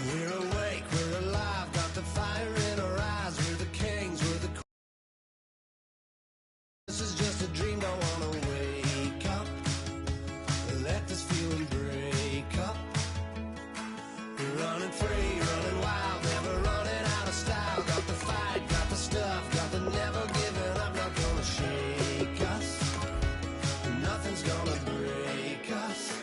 We're awake, we're alive, got the fire in our eyes. We're the kings, we're the queens. This is just a dream, don't wanna wake up. Let this feeling break up. We're running free, running wild, never running out of style. Got the fight, got the stuff, got the never giving up. Not gonna shake us, nothing's gonna break us.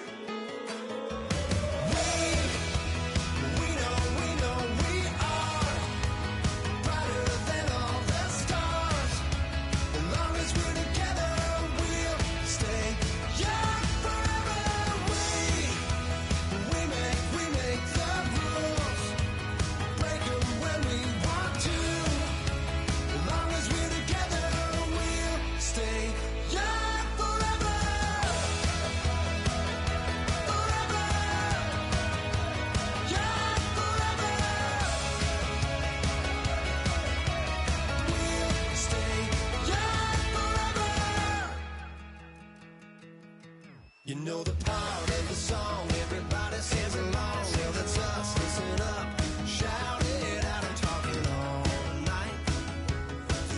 You know the part of the song, everybody sings along. Well, that's us, listen up, shout it out, I'm talking all night.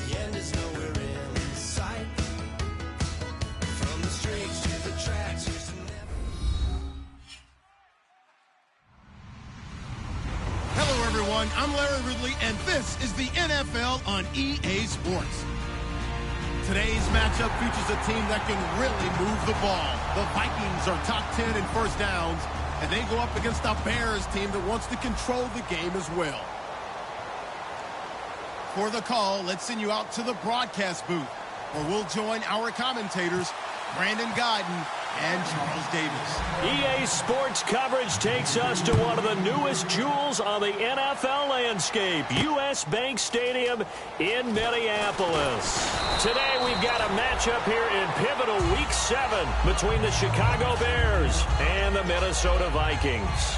The end is nowhere in sight. From the streets to the tracks, used to never... Hello, everyone. I'm Larry Ridley, and this is the NFL on EA Sports. Today's matchup features a team that can really move the ball. The Vikings are top 10 in first downs, and they go up against a Bears team that wants to control the game as well. For the call, let's send you out to the broadcast booth, where we'll join our commentators, Brandon Godden and Charles Davis. EA Sports coverage takes us to one of the newest jewels on the NFL landscape, US Bank Stadium in Minneapolis. Today we've got a matchup here in pivotal Week 7 between the Chicago Bears and the Minnesota Vikings.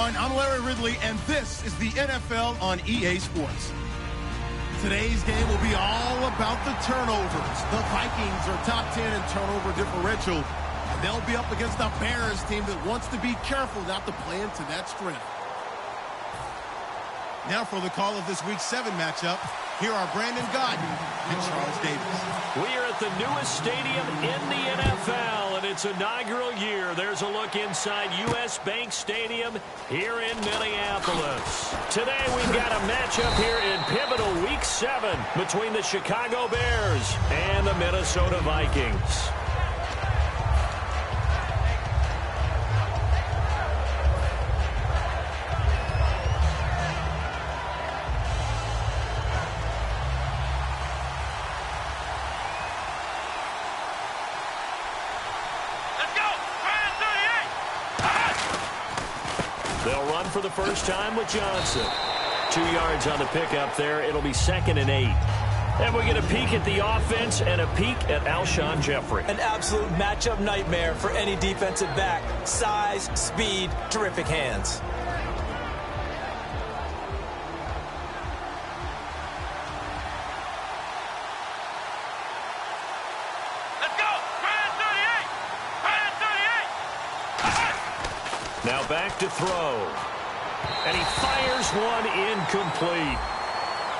everyone. I'm Larry Ridley, and this is the NFL on EA Sports. Today's game will be all about the turnovers. The Vikings are top 10 in turnover differential, and they'll be up against a Bears team that wants to be careful not to play into that strength. Now for the call of this Week 7 matchup, here are Brandon Godden and Charles Davis. We are at the newest stadium in the NFL, and its inaugural year. There's a look inside U.S. Bank Stadium here in Minneapolis. Today we've got a matchup here in pivotal Week 7 between the Chicago Bears and the Minnesota Vikings. They'll run for the first time with Johnson. 2 yards on the pickup there. It'll be 2nd and 8. And we get a peek at the offense and a peek at Alshon Jeffrey. An absolute matchup nightmare for any defensive back. Size, speed, terrific hands. Now back to throw. And he fires one incomplete.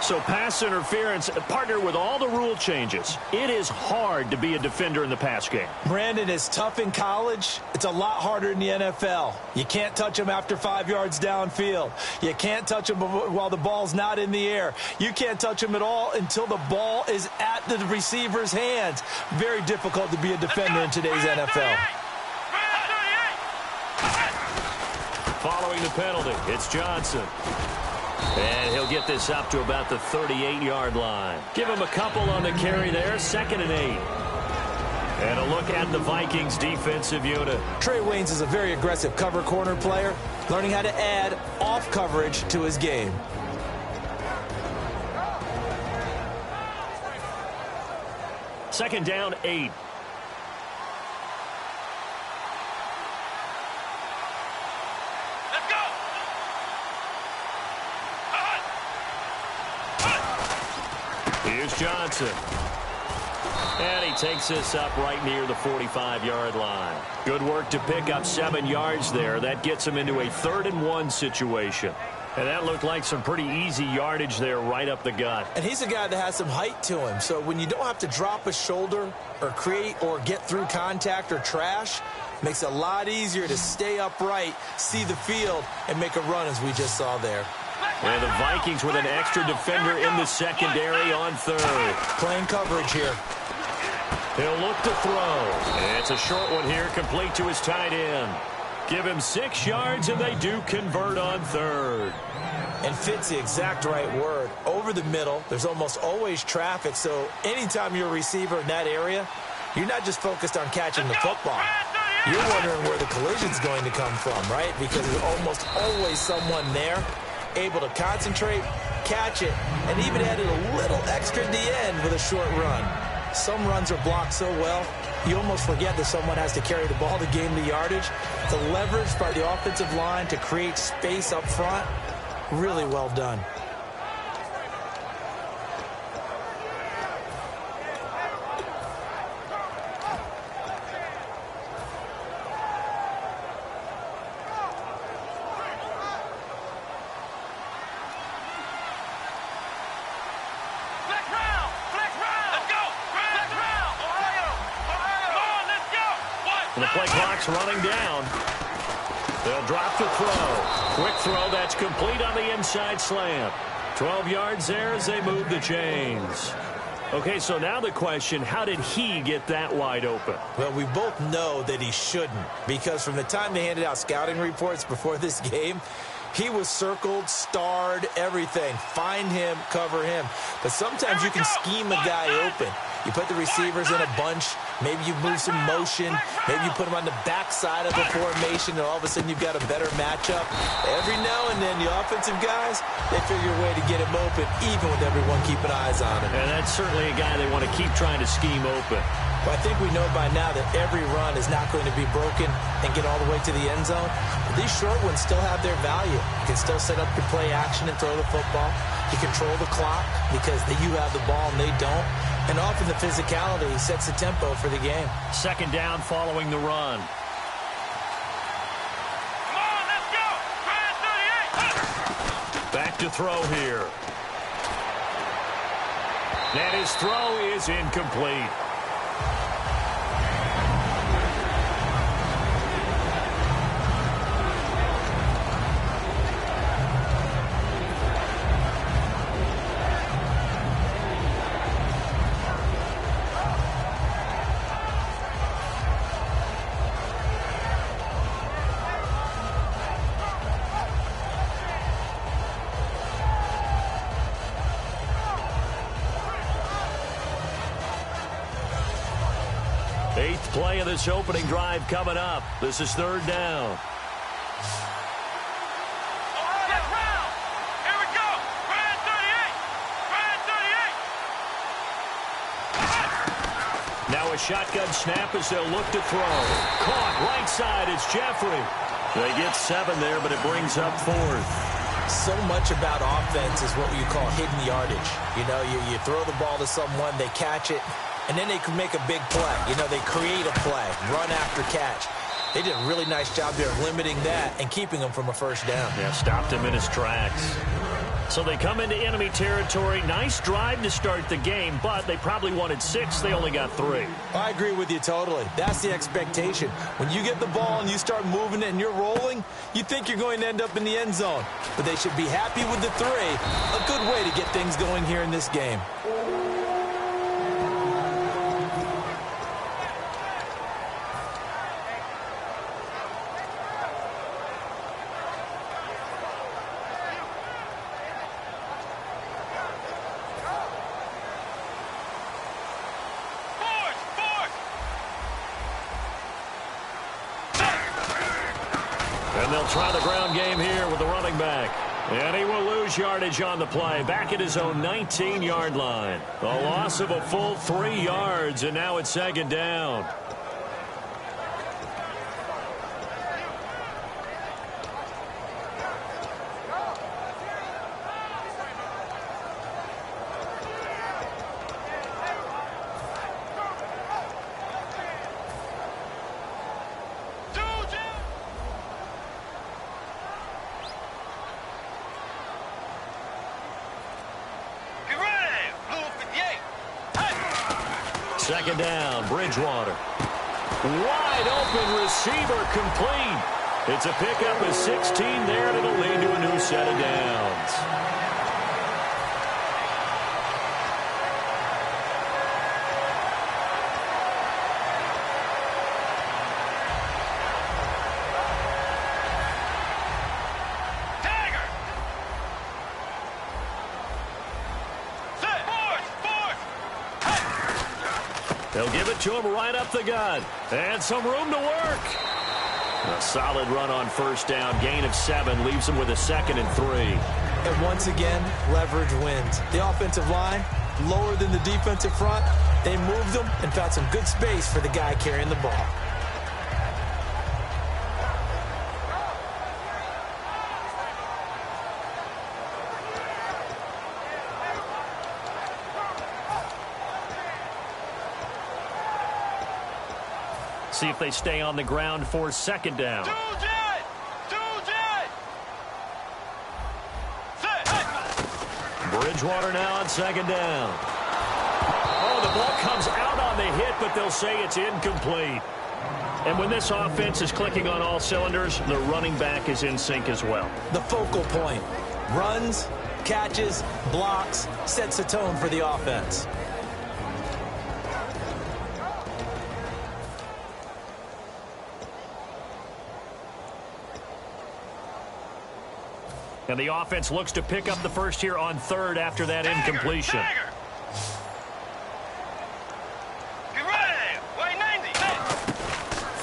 So pass interference, partnered with all the rule changes. It is hard to be a defender in the pass game. Brandon, is tough in college. It's a lot harder in the NFL. You can't touch him after 5 yards downfield. You can't touch him while the ball's not in the air. You can't touch him at all until the ball is at the receiver's hands. Very difficult to be a defender in today's NFL. Following the penalty, it's Johnson. And he'll get this up to about the 38-yard line. Give him a couple on the carry there, 2nd and 8. And a look at the Vikings defensive unit. Trey Waynes is a very aggressive cover corner player, learning how to add off coverage to his game. Second down, 8. Here's Johnson. And he takes this up right near the 45-yard line. Good work to pick up 7 yards there. That gets him into a 3rd and 1 situation. And that looked like some pretty easy yardage there right up the gut. And he's a guy that has some height to him. So when you don't have to drop a shoulder or create or get through contact or trash, makes it a lot easier to stay upright, see the field, and make a run as we just saw there. And the Vikings with an extra defender in the secondary on 3rd. Playing coverage here. He'll look to throw. And it's a short one here, complete to his tight end. Give him 6 yards, and they do convert on 3rd. And fit's the exact right word. Over the middle, there's almost always traffic, so anytime you're a receiver in that area, you're not just focused on catching the football. You're wondering where the collision's going to come from, right? Because there's almost always someone there able to concentrate, catch it, and even added a little extra at the end with a short run. Some runs are blocked so well, you almost forget that someone has to carry the ball to gain the yardage. The leverage by the offensive line to create space up front, really well done. And the play clock's running down. They'll drop the throw. Quick throw that's complete on the inside slant. 12 yards there as they move the chains. Okay, so now the question, how did he get that wide open? Well, we both know that he shouldn't, because from the time they handed out scouting reports before this game, He was circled, starred, everything. Find him, cover him. But sometimes you can scheme a guy open. You put the receivers in a bunch. Maybe you move some motion. Maybe you put them on the backside of the formation, and all of a sudden you've got a better matchup. Every now and then, the offensive guys, they figure a way to get him open, even with everyone keeping eyes on him. And that's certainly a guy they want to keep trying to scheme open. Well, I think we know by now that every run is not going to be broken and get all the way to the end zone. But these short ones still have their value. You can still set up your play action and throw the football. You control the clock because you have the ball and they don't. And often the physicality sets the tempo for the game. Second down following the run. Come on, let's go. Back to throw here. And his throw is incomplete. Eighth play of this opening drive coming up. This is third down. All right, let's round. Here we go. Brand 38. Now a shotgun snap as they'll look to throw. Caught right side. It's Jeffrey. They get 7 there, but it brings up 4th. So much about offense is what you call hidden yardage. You know, you throw the ball to someone, they catch it, and then they can make a big play. You know, they create a play, run after catch. They did a really nice job there of limiting that and keeping them from a first down. Yeah, stopped him in his tracks. So they come into enemy territory. Nice drive to start the game, but they probably wanted 6. They only got 3. I agree with you totally. That's the expectation. When you get the ball and you start moving it and you're rolling, you think you're going to end up in the end zone. But they should be happy with the 3. A good way to get things going here in this game. And they'll try the ground game here with the running back. And he will lose yardage on the play. Back at his own 19-yard line. A loss of a full 3 yards, and now it's second down. Second down, Bridgewater. Wide open receiver complete. It's a pickup of 16 there, and it'll lead to a new set of downs. They'll give it to him right up the gut. And some room to work. A solid run on first down. Gain of 7 leaves him with a 2nd and 3. And once again, leverage wins. The offensive line, lower than the defensive front. They moved them and found some good space for the guy carrying the ball. See if they stay on the ground for second down. Bridgewater now on second down. Oh, the ball comes out on the hit, but they'll say it's incomplete. And when this offense is clicking on all cylinders, the running back is in sync as well. The focal point. Runs, catches, blocks, sets the tone for the offense. And the offense looks to pick up the first here on third after that incompletion. Get ready. Way 90.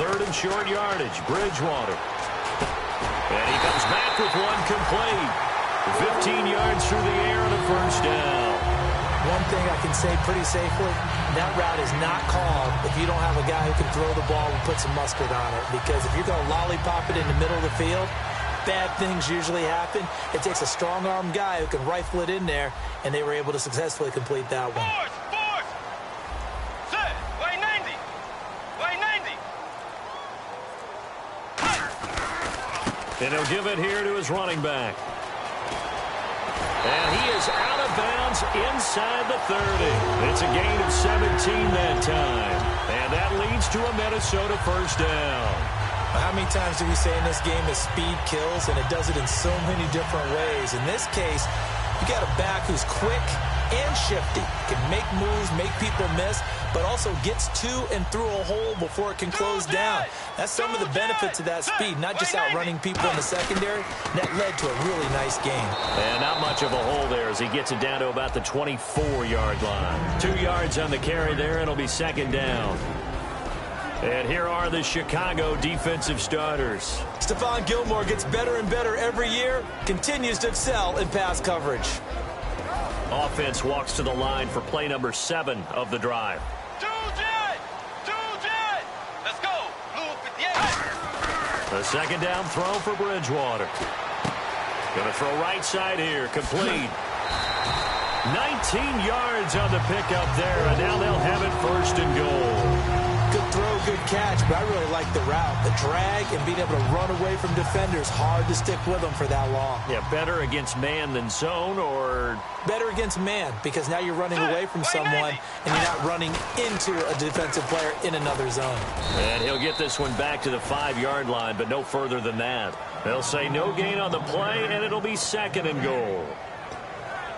Third and short yardage, Bridgewater. And he comes back with one complete. 15 yards through the air and a first down. One thing I can say pretty safely, that route is not called if you don't have a guy who can throw the ball and put some mustard on it. Because if you're going to lollipop it in the middle of the field, bad things usually happen. It takes a strong-arm guy who can rifle it in there, and they were able to successfully complete that one. Force. Set. Way 90. Way 90. And he'll give it here to his running back. And he is out of bounds inside the 30. It's a gain of 17 that time. And that leads to a Minnesota first down. How many times do we say in this game that speed kills, and it does it in so many different ways? In this case, you got a back who's quick and shifty, can make moves, make people miss, but also gets to and through a hole before it can close down. That's some of the benefits of that speed, not just outrunning people in the secondary. That led to a really nice game. And not much of a hole there as he gets it down to about the 24-yard line. 2 yards on the carry there, and it'll be second down. And here are the Chicago defensive starters. Stephon Gilmore gets better and better every year, continues to excel in pass coverage. Offense walks to the line for play number 7 of the drive. Two jet. Let's go. Blue 58. A second down throw for Bridgewater. Going to throw right side here. Complete. 19 yards on the pickup there, and now they'll have it first and goal. Good throw, good catch, but I really like the route. The drag and being able to run away from defenders, hard to stick with them for that long. Yeah, better against man than zone, or better against man, because now you're running away from someone and you're not running into a defensive player in another zone. And he'll get this one back to the 5-yard line, but no further than that. They'll say no gain on the play, and it'll be second and goal.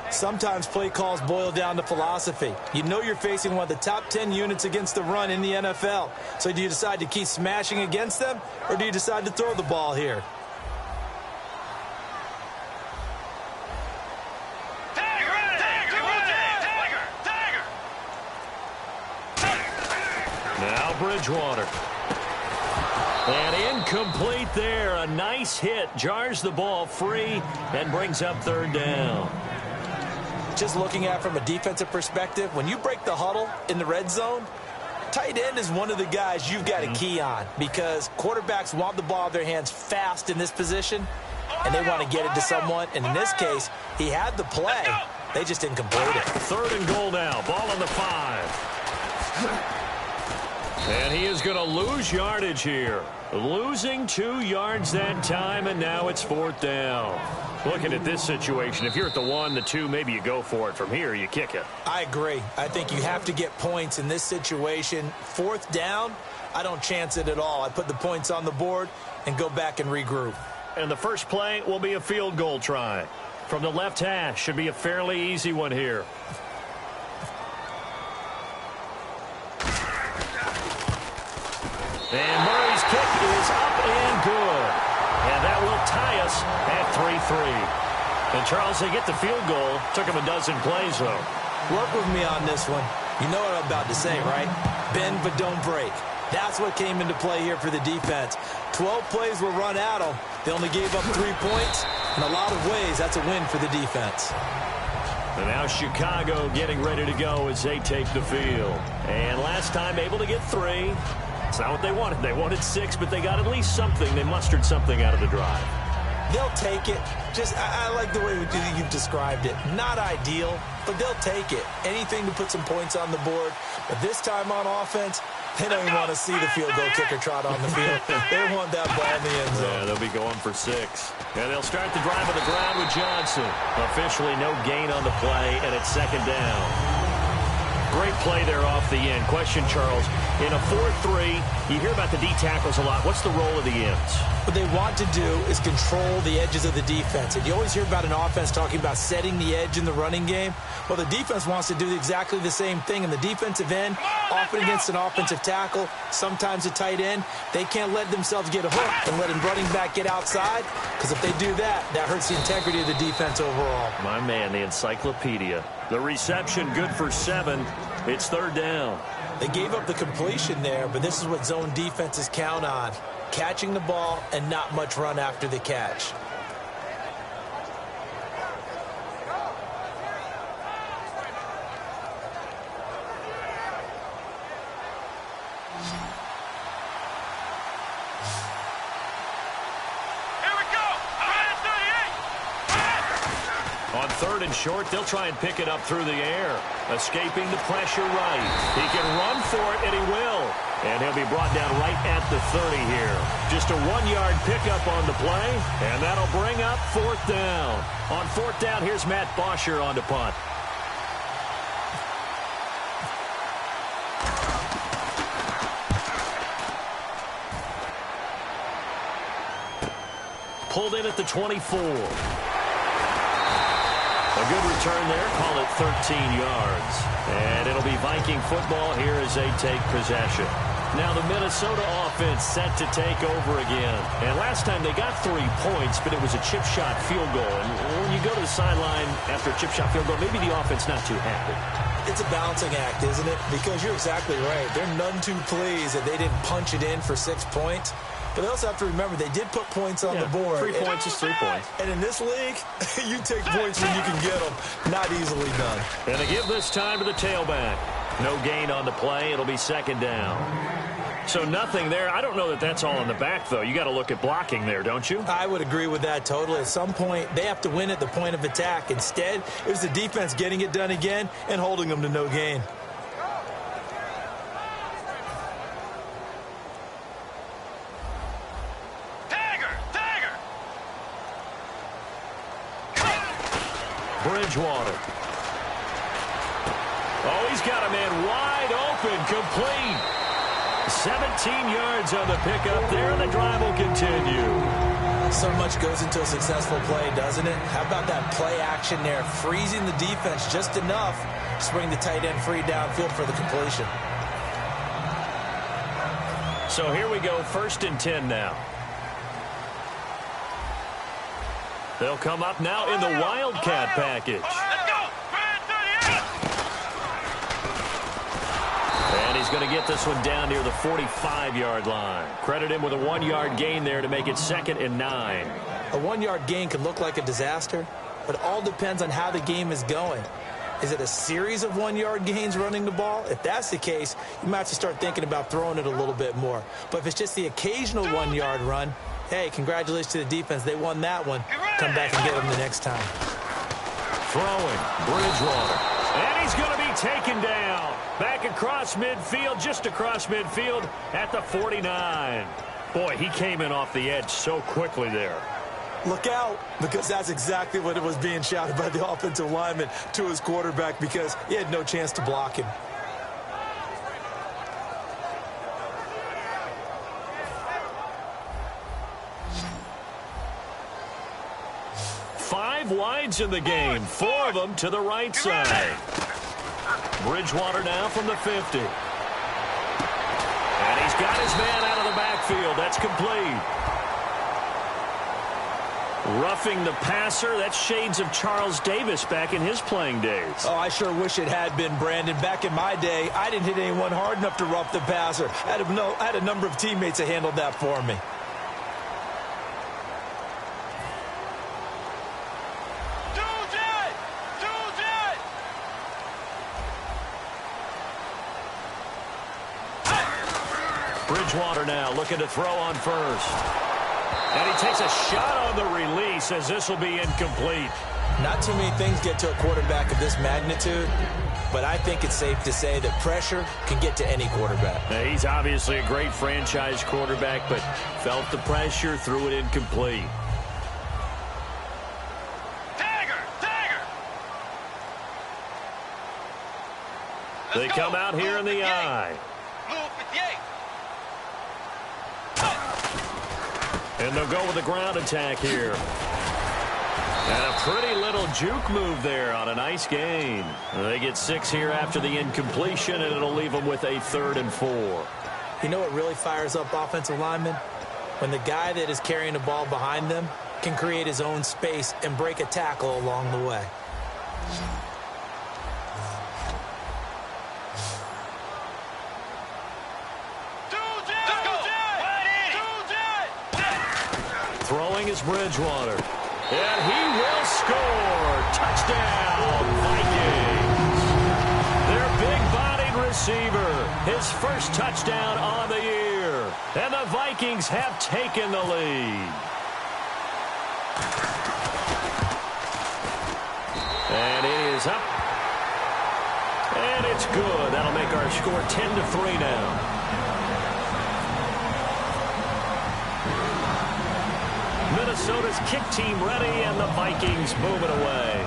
Sometimes play calls boil down to philosophy. You know you're facing one of the top 10 units against the run in the NFL. So do you decide to keep smashing against them, or do you decide to throw the ball here? Now Bridgewater. And incomplete there. A nice hit. Jars the ball free and brings up third down. Just looking at it from a defensive perspective, when you break the huddle in the red zone, tight end is one of the guys you've got to key on, because quarterbacks want the ball in their hands fast in this position, and they want to get it to someone. And in this case, he had the play. They just didn't complete it. Third and goal now. Ball on the 5. And he is going to lose yardage here. Losing 2 yards that time, and now it's fourth down. Looking at this situation, if you're at the 1, the 2, maybe you go for it. From here, you kick it. I agree. I think you have to get points in this situation. Fourth down, I don't chance it at all. I put the points on the board and go back and regroup. And the first play will be a field goal try. From the left hash, should be a fairly easy one here. And Murray's kick is up and good. And that will tie us at 3-3. And, Charles, they get the field goal. Took them a dozen plays, though. Work with me on this one. You know what I'm about to say, right? Bend but don't break. That's what came into play here for the defense. 12 plays were run at them. They only gave up 3 points. In a lot of ways, that's a win for the defense. And now Chicago getting ready to go as they take the field. And last time able to get 3. It's not what they wanted. They wanted 6, but they got at least something. They mustered something out of the drive. They'll take it. I like the way you've described it. Not ideal, but they'll take it. Anything to put some points on the board. But this time on offense, they don't even want to see the field goal kicker trot on the field. They want that ball in the end zone. Yeah, they'll be going for 6. And they'll start the drive on the ground with Johnson. Officially no gain on the play, and it's second down. great play there off the end. Question, Charles, in a 4-3, you hear about the D tackles a lot. What's the role of the ends? What they want to do is control the edges of the defense. And you always hear about an offense talking about setting the edge in the running game. Well, the defense wants to do exactly the same thing. In the defensive end, often against an offensive tackle, sometimes a tight end, they can't let themselves get a hook and let a running back get outside, because if they do that, that hurts the integrity of the defense overall. My man, the encyclopedia. The reception good for 7. It's 3rd down. They gave up the completion there, but this is what zone defenses count on. Catching the ball and not much run after the catch. On 3rd and short, they'll try and pick it up through the air. Escaping the pressure right. He can run for it, and he will. And he'll be brought down right at the 30 here. Just a 1-yard pickup on the play, and that'll bring up 4th down. On 4th down, here's Matt Bosher on the punt. Pulled in at the 24. A good return there, call it 13 yards. And it'll be Viking football here as they take possession. Now the Minnesota offense set to take over again. And last time they got 3 points, but it was a chip shot field goal. And when you go to the sideline after a chip shot field goal, maybe the offense not too happy. It's a balancing act, isn't it? Because you're exactly right. They're none too pleased that they didn't punch it in for 6 points. But they also have to remember they did put points on the board. 3 points is 3 points. And in this league, you take points when you can get them. Not easily done. And they give this time to the tailback. No gain on the play. It'll be 2nd down. So nothing there. I don't know that that's all in the back, though. You got to look at blocking there, don't you? I would agree with that totally. At some point, they have to win at the point of attack. Instead, it was the defense getting it done again and holding them to no gain. Bridgewater. Oh, he's got a man wide open, complete. 17 yards on the pickup there, and the drive will continue. So much goes into a successful play, doesn't it? How about that play action there, freezing the defense just enough to bring the tight end free downfield for the completion. So here we go, 1st and 10 now. They'll come up now in the Wildcat package. Let's go! And he's going to get this one down near the 45-yard line. Credit him with a 1-yard gain there to make it 2nd and 9. A 1-yard gain can look like a disaster, but it all depends on how the game is going. Is it a series of 1-yard gains running the ball? If that's the case, you might have to start thinking about throwing it a little bit more. But if it's just the occasional 1-yard run, hey, congratulations to the defense. They won that one. Come back and get them the next time. Throwing, Bridgewater. And he's going to be taken down. Back across midfield, just across midfield at the 49. Boy, he came in off the edge so quickly there. Look out, because that's exactly what it was being shouted by the offensive lineman to his quarterback, because he had no chance to block him. Five wides in the game, 4 of them to the right side. Bridgewater now from the 50. And he's got his man out of the backfield. That's complete. Roughing the passer, that's shades of Charles Davis back in his playing days. Oh, I sure wish it had been, Brandon. Back in my day, I didn't hit anyone hard enough to rough the passer. I had a number of teammates that handled that for me. Bridgewater now looking to throw on first. And he takes a shot on the release as this will be incomplete. Not too many things get to a quarterback of this magnitude, but I think it's safe to say that pressure can get to any quarterback. Now, he's obviously a great franchise quarterback, but felt the pressure, threw it incomplete. They come out here in the I. And they'll go with the ground attack here. And a pretty little juke move there on a nice gain. They get 6 here after the incompletion, and it'll leave them with a 3rd and 4. You know what really fires up offensive linemen? When the guy that is carrying the ball behind them can create his own space and break a tackle along the way. Throwing is Bridgewater. And he will score. Touchdown, Vikings. Their big-bodied receiver. His first touchdown on the year. And the Vikings have taken the lead. And it is up. And it's good. That'll make our score 10-3 now. Minnesota's kick team ready, and the Vikings move it away.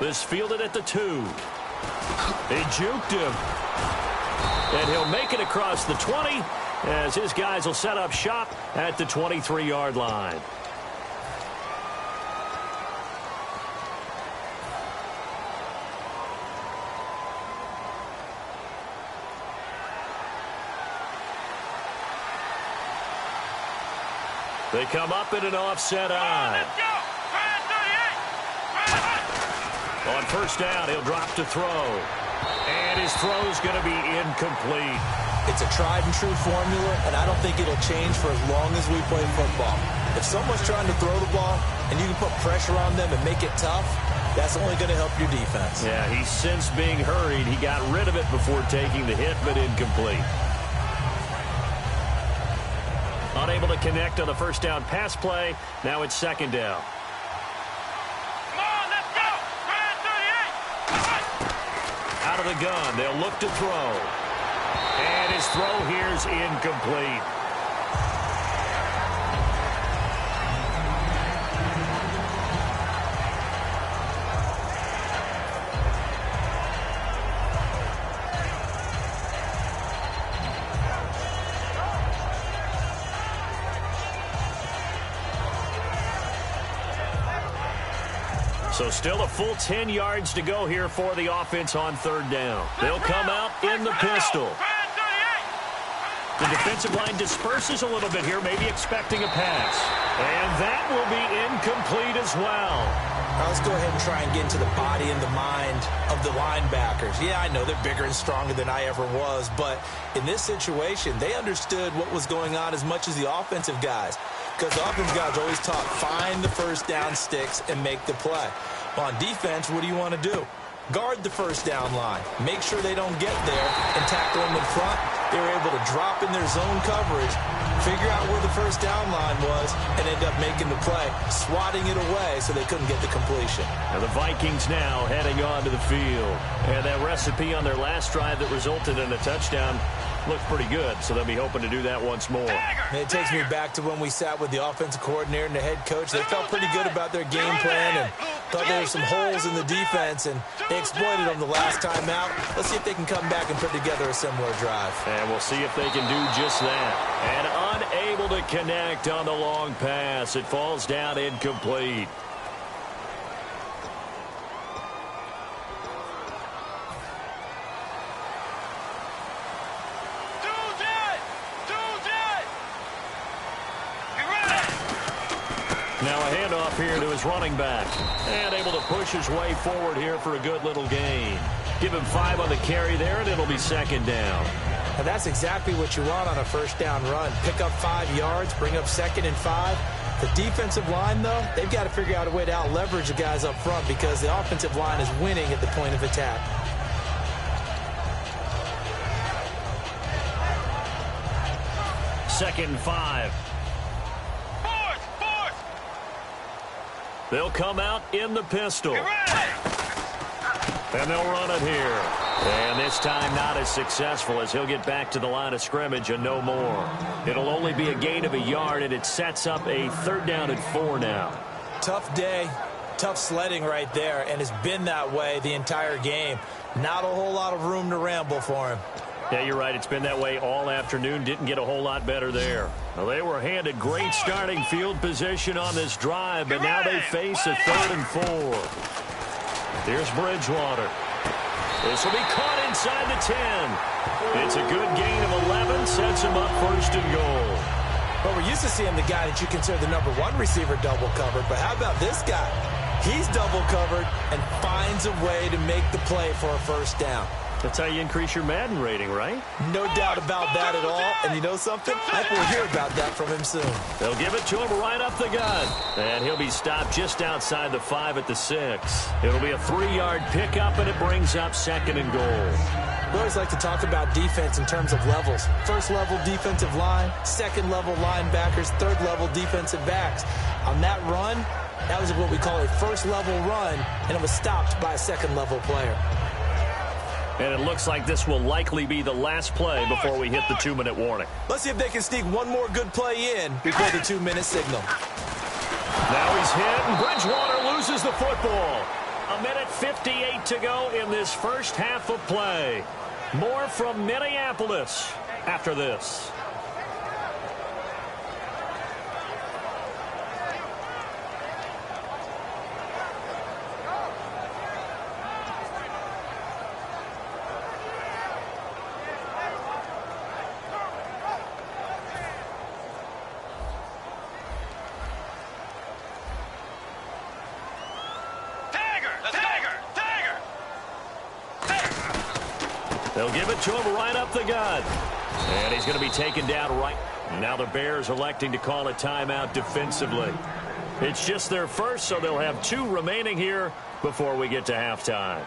This fielded at the 2. They juked him. And he'll make it across the 20 as his guys will set up shop at the 23-yard line. They come up in an offset I. On first down, he'll drop to throw. And his throw's going to be incomplete. It's a tried-and-true formula, and I don't think it'll change for as long as we play football. If someone's trying to throw the ball and you can put pressure on them and make it tough, that's only going to help your defense. Yeah, he's since being hurried. He got rid of it before taking the hit, but incomplete. Unable to connect on the first down pass play. Now it's second down. Come on, let's go! Out of the gun. They'll look to throw. And his throw here's incomplete. So still a full 10 yards to go here for the offense on third down. They'll come out in the pistol. The defensive line disperses a little bit here, maybe expecting a pass. And that will be incomplete as well. Now let's go ahead and try and get into the body and the mind of the linebackers. Yeah, I know they're bigger and stronger than I ever was, but in this situation, they understood what was going on as much as the offensive guys. Because the offensive guys always taught, find the first down sticks and make the play. On defense, what do you want to do? Guard the first down line. Make sure they don't get there and tackle them in front. They were able to drop in their zone coverage, figure out where the first down line was, and end up making the play, swatting it away so they couldn't get the completion. And the Vikings now heading onto the field. And that recipe on their last drive that resulted in a touchdown looked pretty good, so they'll be hoping to do that once more. And it takes me back to when we sat with the offensive coordinator and the head coach. They felt pretty good about their game plan and thought there were some holes in the defense, and they exploited them the last time out. Let's see if they can come back and put together a similar drive. And we'll see if they can do just that. And unable to connect on the long pass. It falls down incomplete. Now a handoff here to his running back. And able to push his way forward here for a good little gain. Give him 5 on the carry there, and it'll be second down. And that's exactly what you want on a first down run. Pick up 5 yards, bring up 2nd and 5. The defensive line, though, they've got to figure out a way to out-leverage the guys up front because the offensive line is winning at the point of attack. Second and 5. They'll come out in the pistol. And they'll run it here. And this time not as successful as he'll get back to the line of scrimmage and no more. It'll only be a gain of a yard, and it sets up a 3rd down and 4 now. Tough day, Tough sledding right there, and it's been that way the entire game. Not a whole lot of room to ramble for him. Yeah, you're right. It's been that way all afternoon. Didn't get a whole lot better there. Well, they were handed great starting field position on this drive, but now they face a 3rd and 4. Here's Bridgewater. This will be caught inside the 10. It's a good gain of 11. Sets him up 1st and goal. Well, we're used to seeing the guy that you consider the number 1 receiver double covered, but how about this guy? He's double covered and finds a way to make the play for a 1st down. That's how you increase your Madden rating, right? No doubt about that at all. And you know something? I think we'll hear about that from him soon. They'll give it to him right up the gut. And he'll be stopped just outside the 5 at the 6. It'll be a 3-yard pickup, and it brings up 2nd and goal. We always like to talk about defense in terms of levels. 1st level defensive line, 2nd level linebackers, 3rd level defensive backs. On that run, that was what we call a 1st level run, and it was stopped by a 2nd level player. And it looks like this will likely be the last play before we hit the 2-minute warning. Let's see if they can sneak one more good play in before the 2-minute signal. Now he's hit, and Bridgewater loses the football. 1:58 to go in this first half of play. More from Minneapolis after this. They'll give it to him right up the gut. And he's going to be taken down right. Now the Bears electing to call a timeout defensively. It's just their first, so they'll have 2 remaining here before we get to halftime.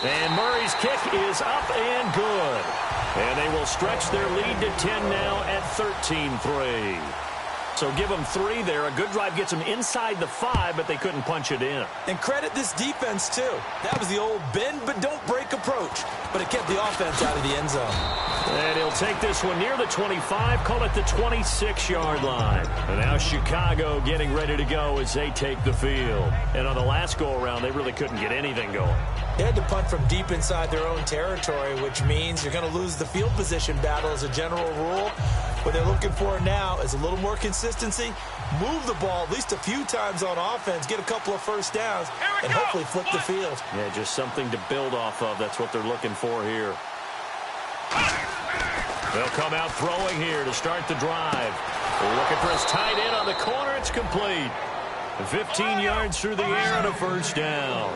And Murray's kick is up and good. And they will stretch their lead to 10 now at 13-3. So give them 3 there. A good drive gets them inside the 5, but they couldn't punch it in. And credit this defense, too. That was the old bend but don't break approach. But it kept the offense out of the end zone. And he'll take this one near the 25, call it the 26-yard line. And now Chicago getting ready to go as they take the field. And on the last go-around, they really couldn't get anything going. They had to punt from deep inside their own territory, which means you're going to lose the field position battle as a general rule. What they're looking for now is a little more consistency, move the ball at least a few times on offense, get a couple of 1st downs, and hopefully flip the field. Yeah, just something to build off of. That's what they're looking for here. They'll come out throwing here to start the drive. Looking for his tight end on the corner. It's complete. 15 yards through the air and a 1st down.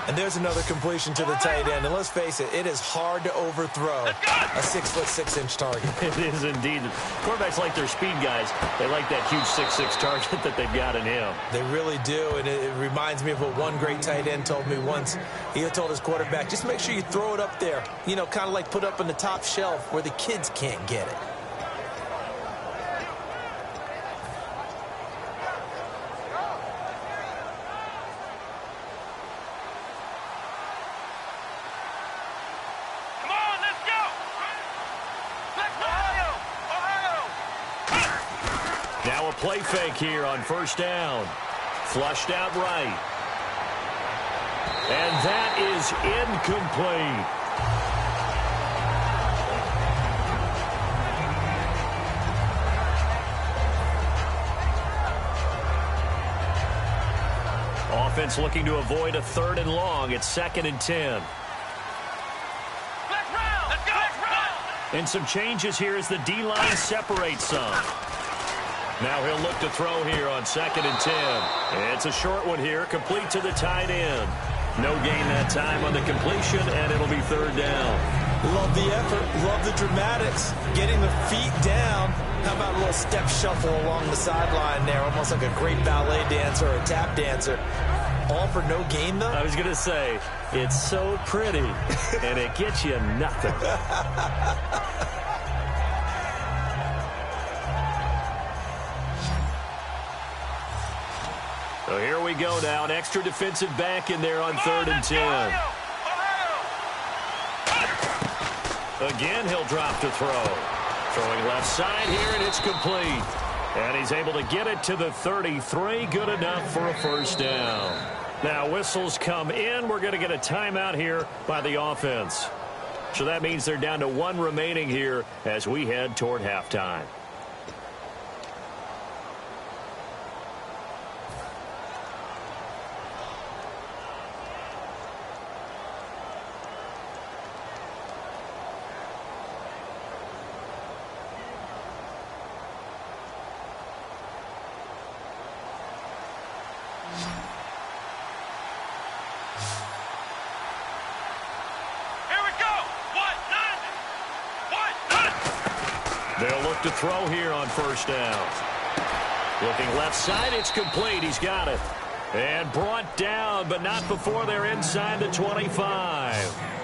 And there's another completion to the tight end. And let's face it, it is hard to overthrow a 6'6" target. It is indeed. Quarterbacks like their speed guys. They like that huge 6'6" target that they've got in him. They really do. And it reminds me of what one great tight end told me once. He told his quarterback, just make sure you throw it up there. You know, kind of like put up on the top shelf where the kids can't get it. Now a play fake here on 1st down. Flushed out right. And that is incomplete. Offense looking to avoid a 3rd and long. It's 2nd and 10. And some changes here as the D-line separates some. Now he'll look to throw here on 2nd and 10. It's a short one here, complete to the tight end. No gain that time on the completion, and it'll be 3rd down. Love the effort, love the dramatics, getting the feet down. How about a little step shuffle along the sideline there, almost like a great ballet dancer or a tap dancer. All for no gain, though? I was going to say, it's so pretty, and it gets you nothing. So here we go now. An extra defensive back in there on 3rd and 10. Again, he'll drop to throw. Throwing left side here, and it's complete. And he's able to get it to the 33. Good enough for a first down. Now whistles come in. We're going to get a timeout here by the offense. So that means they're down to 1 remaining here as we head toward halftime. They'll look to throw here on first down. Looking left side, it's complete. He's got it. And brought down, but not before they're inside the 25.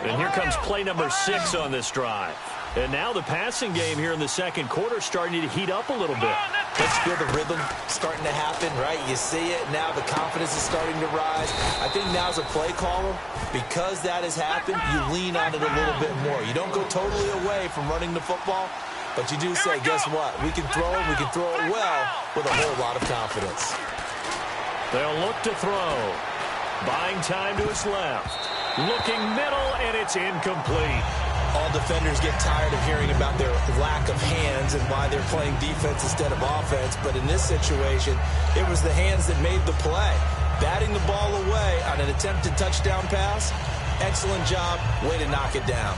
And here comes play number 6 on this drive. And now the passing game here in the second quarter starting to heat up a little bit. Let's feel the rhythm starting to happen, right? You see it. Now the confidence is starting to rise. I think now's a play caller. Because that has happened, you lean on it a little bit more. You don't go totally away from running the football. But you do say, guess what? We can throw it. We can throw it well with a whole lot of confidence. They'll look to throw. Buying time to his left. Looking middle, and it's incomplete. All defenders get tired of hearing about their lack of hands and why they're playing defense instead of offense. But in this situation, it was the hands that made the play. Batting the ball away on an attempted touchdown pass. Excellent job. Way to knock it down.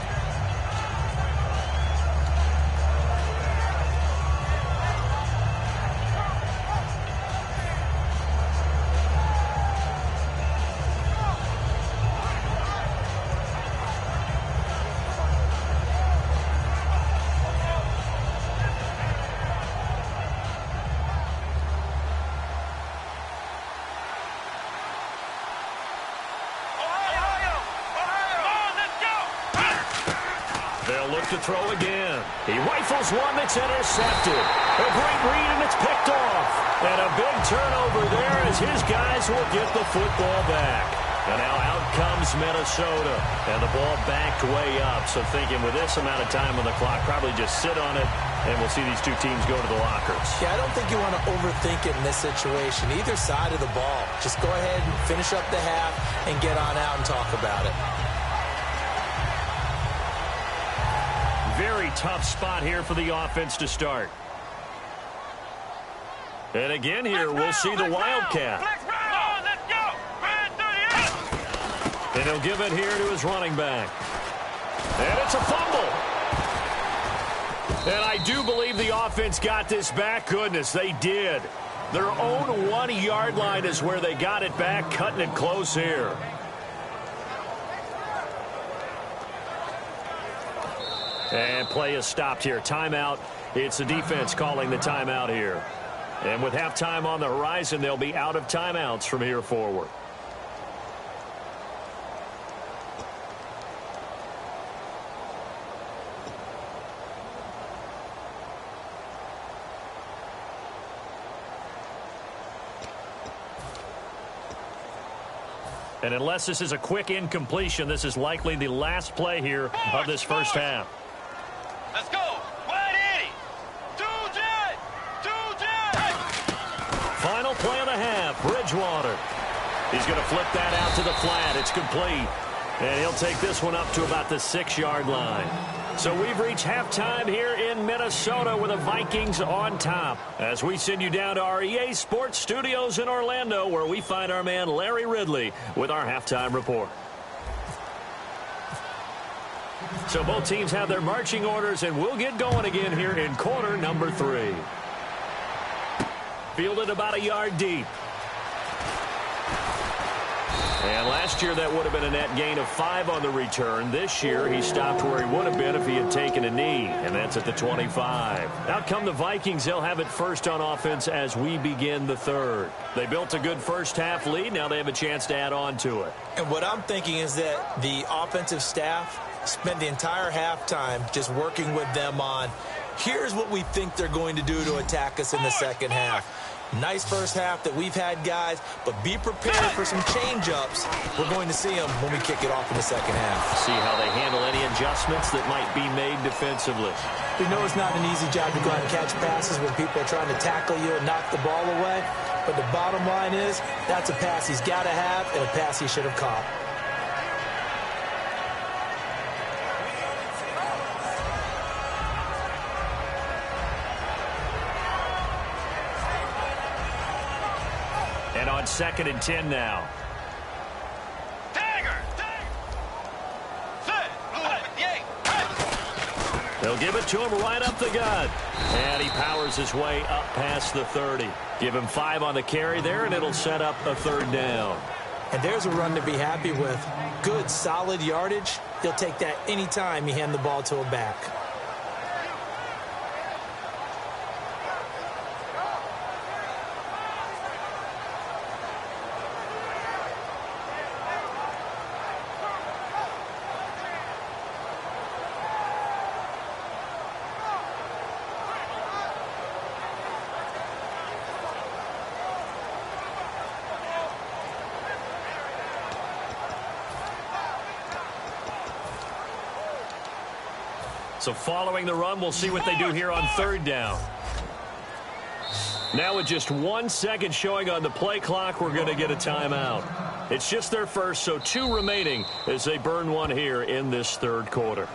To throw again. He rifles one that's intercepted. A great read, and it's picked off. And a big turnover there as his guys will get the football back. And now out comes Minnesota. And the ball backed way up. So thinking with this amount of time on the clock, probably just sit on it, and we'll see these two teams go to the lockers. Yeah, I don't think you want to overthink it in this situation. Either side of the ball. Just go ahead and finish up the half and get on out and talk about it. Very tough spot here for the offense to start. And again here, we'll see the Wildcat. And he'll give it here to his running back. And it's a fumble. And I do believe the offense got this back. Goodness, they did. Their own 1-yard line is where they got it back, cutting it close here. And play is stopped here. Timeout. It's the defense calling the timeout here. And with halftime on the horizon, they'll be out of timeouts from here forward. And unless this is a quick incompletion, this is likely the last play here of this first half. Let's go. 180. 2-jet. Final play of the half. Bridgewater. He's going to flip that out to the flat. It's complete. And he'll take this one up to about the 6-yard line. So we've reached halftime here in Minnesota with the Vikings on top. As we send you down to our EA Sports Studios in Orlando, where we find our man Larry Ridley with our halftime report. So both teams have their marching orders, and we'll get going again here in quarter number 3. Fielded about a yard deep. And last year that would have been a net gain of 5 on the return. This year he stopped where he would have been if he had taken a knee, and that's at the 25. Out come the Vikings. They'll have it first on offense as we begin the third. They built a good first half lead. Now they have a chance to add on to it. And what I'm thinking is that the offensive staff spent the entire halftime just working with them on Here's what we think they're going to do to attack us in the second half. Nice first half that we've had, guys, but be prepared for some change-ups. We're going to see them when we kick it off in the second half. See how they handle any adjustments that might be made defensively. We know it's not an easy job to go out and catch passes when people are trying to tackle you and knock the ball away, but the bottom line is that's a pass he's got to have and a pass he should have caught. And on 2nd and 10 now. They'll give it to him right up the gut. And he powers his way up past the 30. Give him 5 on the carry there, and it'll set up a 3rd down. And there's a run to be happy with. Good, solid yardage. He'll take that anytime you hand the ball to a back. So following the run, we'll see what they do here on 3rd down. Now with just 1 second showing on the play clock, we're going to get a timeout. It's just their first, so 2 remaining as they burn one here in this 3rd quarter.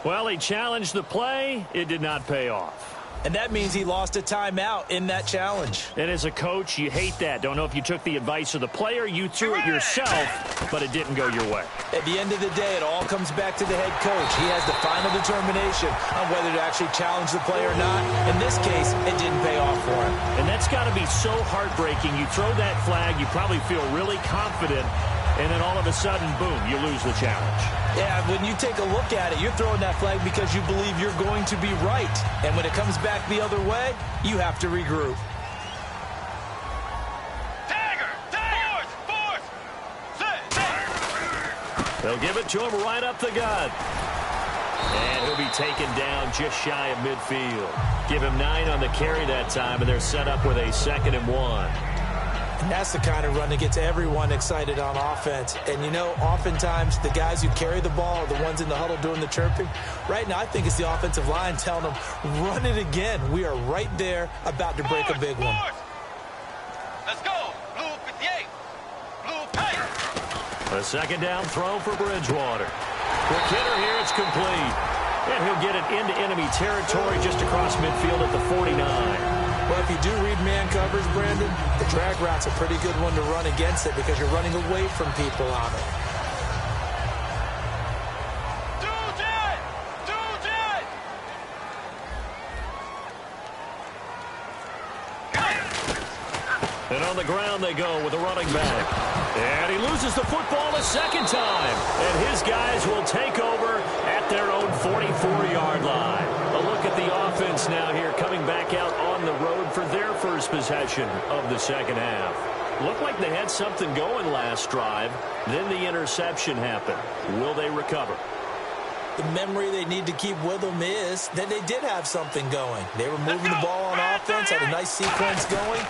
Well, he challenged the play. It did not pay off. And that means he lost a timeout in that challenge. And as a coach, you hate that. Don't know if you took the advice of the player, you threw it yourself, but it didn't go your way. At the end of the day, it all comes back to the head coach. He has the final determination on whether to actually challenge the play or not. In this case, it didn't pay off for him. And that's got to be so heartbreaking. You throw that flag, you probably feel really confident, and then all of a sudden, boom, you lose the challenge. Yeah, when you take a look at it, you're throwing that flag because you believe you're going to be right. And when it comes back the other way, you have to regroup. They'll give it to him right up the gut. And he'll be taken down just shy of midfield. Give him 9 on the carry that time, and they're set up with a 2nd and 1. And that's the kind of run that gets everyone excited on offense. And, you know, oftentimes the guys who carry the ball are the ones in the huddle doing the chirping. Right now, I think it's the offensive line telling them, run it again. We are right there about to break a big one. Let's go. Blue 58. Blue 8. A 2nd down throw for Bridgewater. Quick hitter here. It's complete. And he'll get it into enemy territory just across midfield at the 49. Well, if you do read man coverage, Brandon, the drag route's a pretty good one to run against it because you're running away from people on it. And on the ground they go with a running back. And he loses the football a 2nd time. And his guys will take over at their own 44-yard line. A look at the offense now here coming back out on the road for their first possession of the 2nd half. Looked like they had something going last drive. Then the interception happened. Will they recover? The memory they need to keep with them is that they did have something going. They were moving the ball on offense, had a nice sequence going.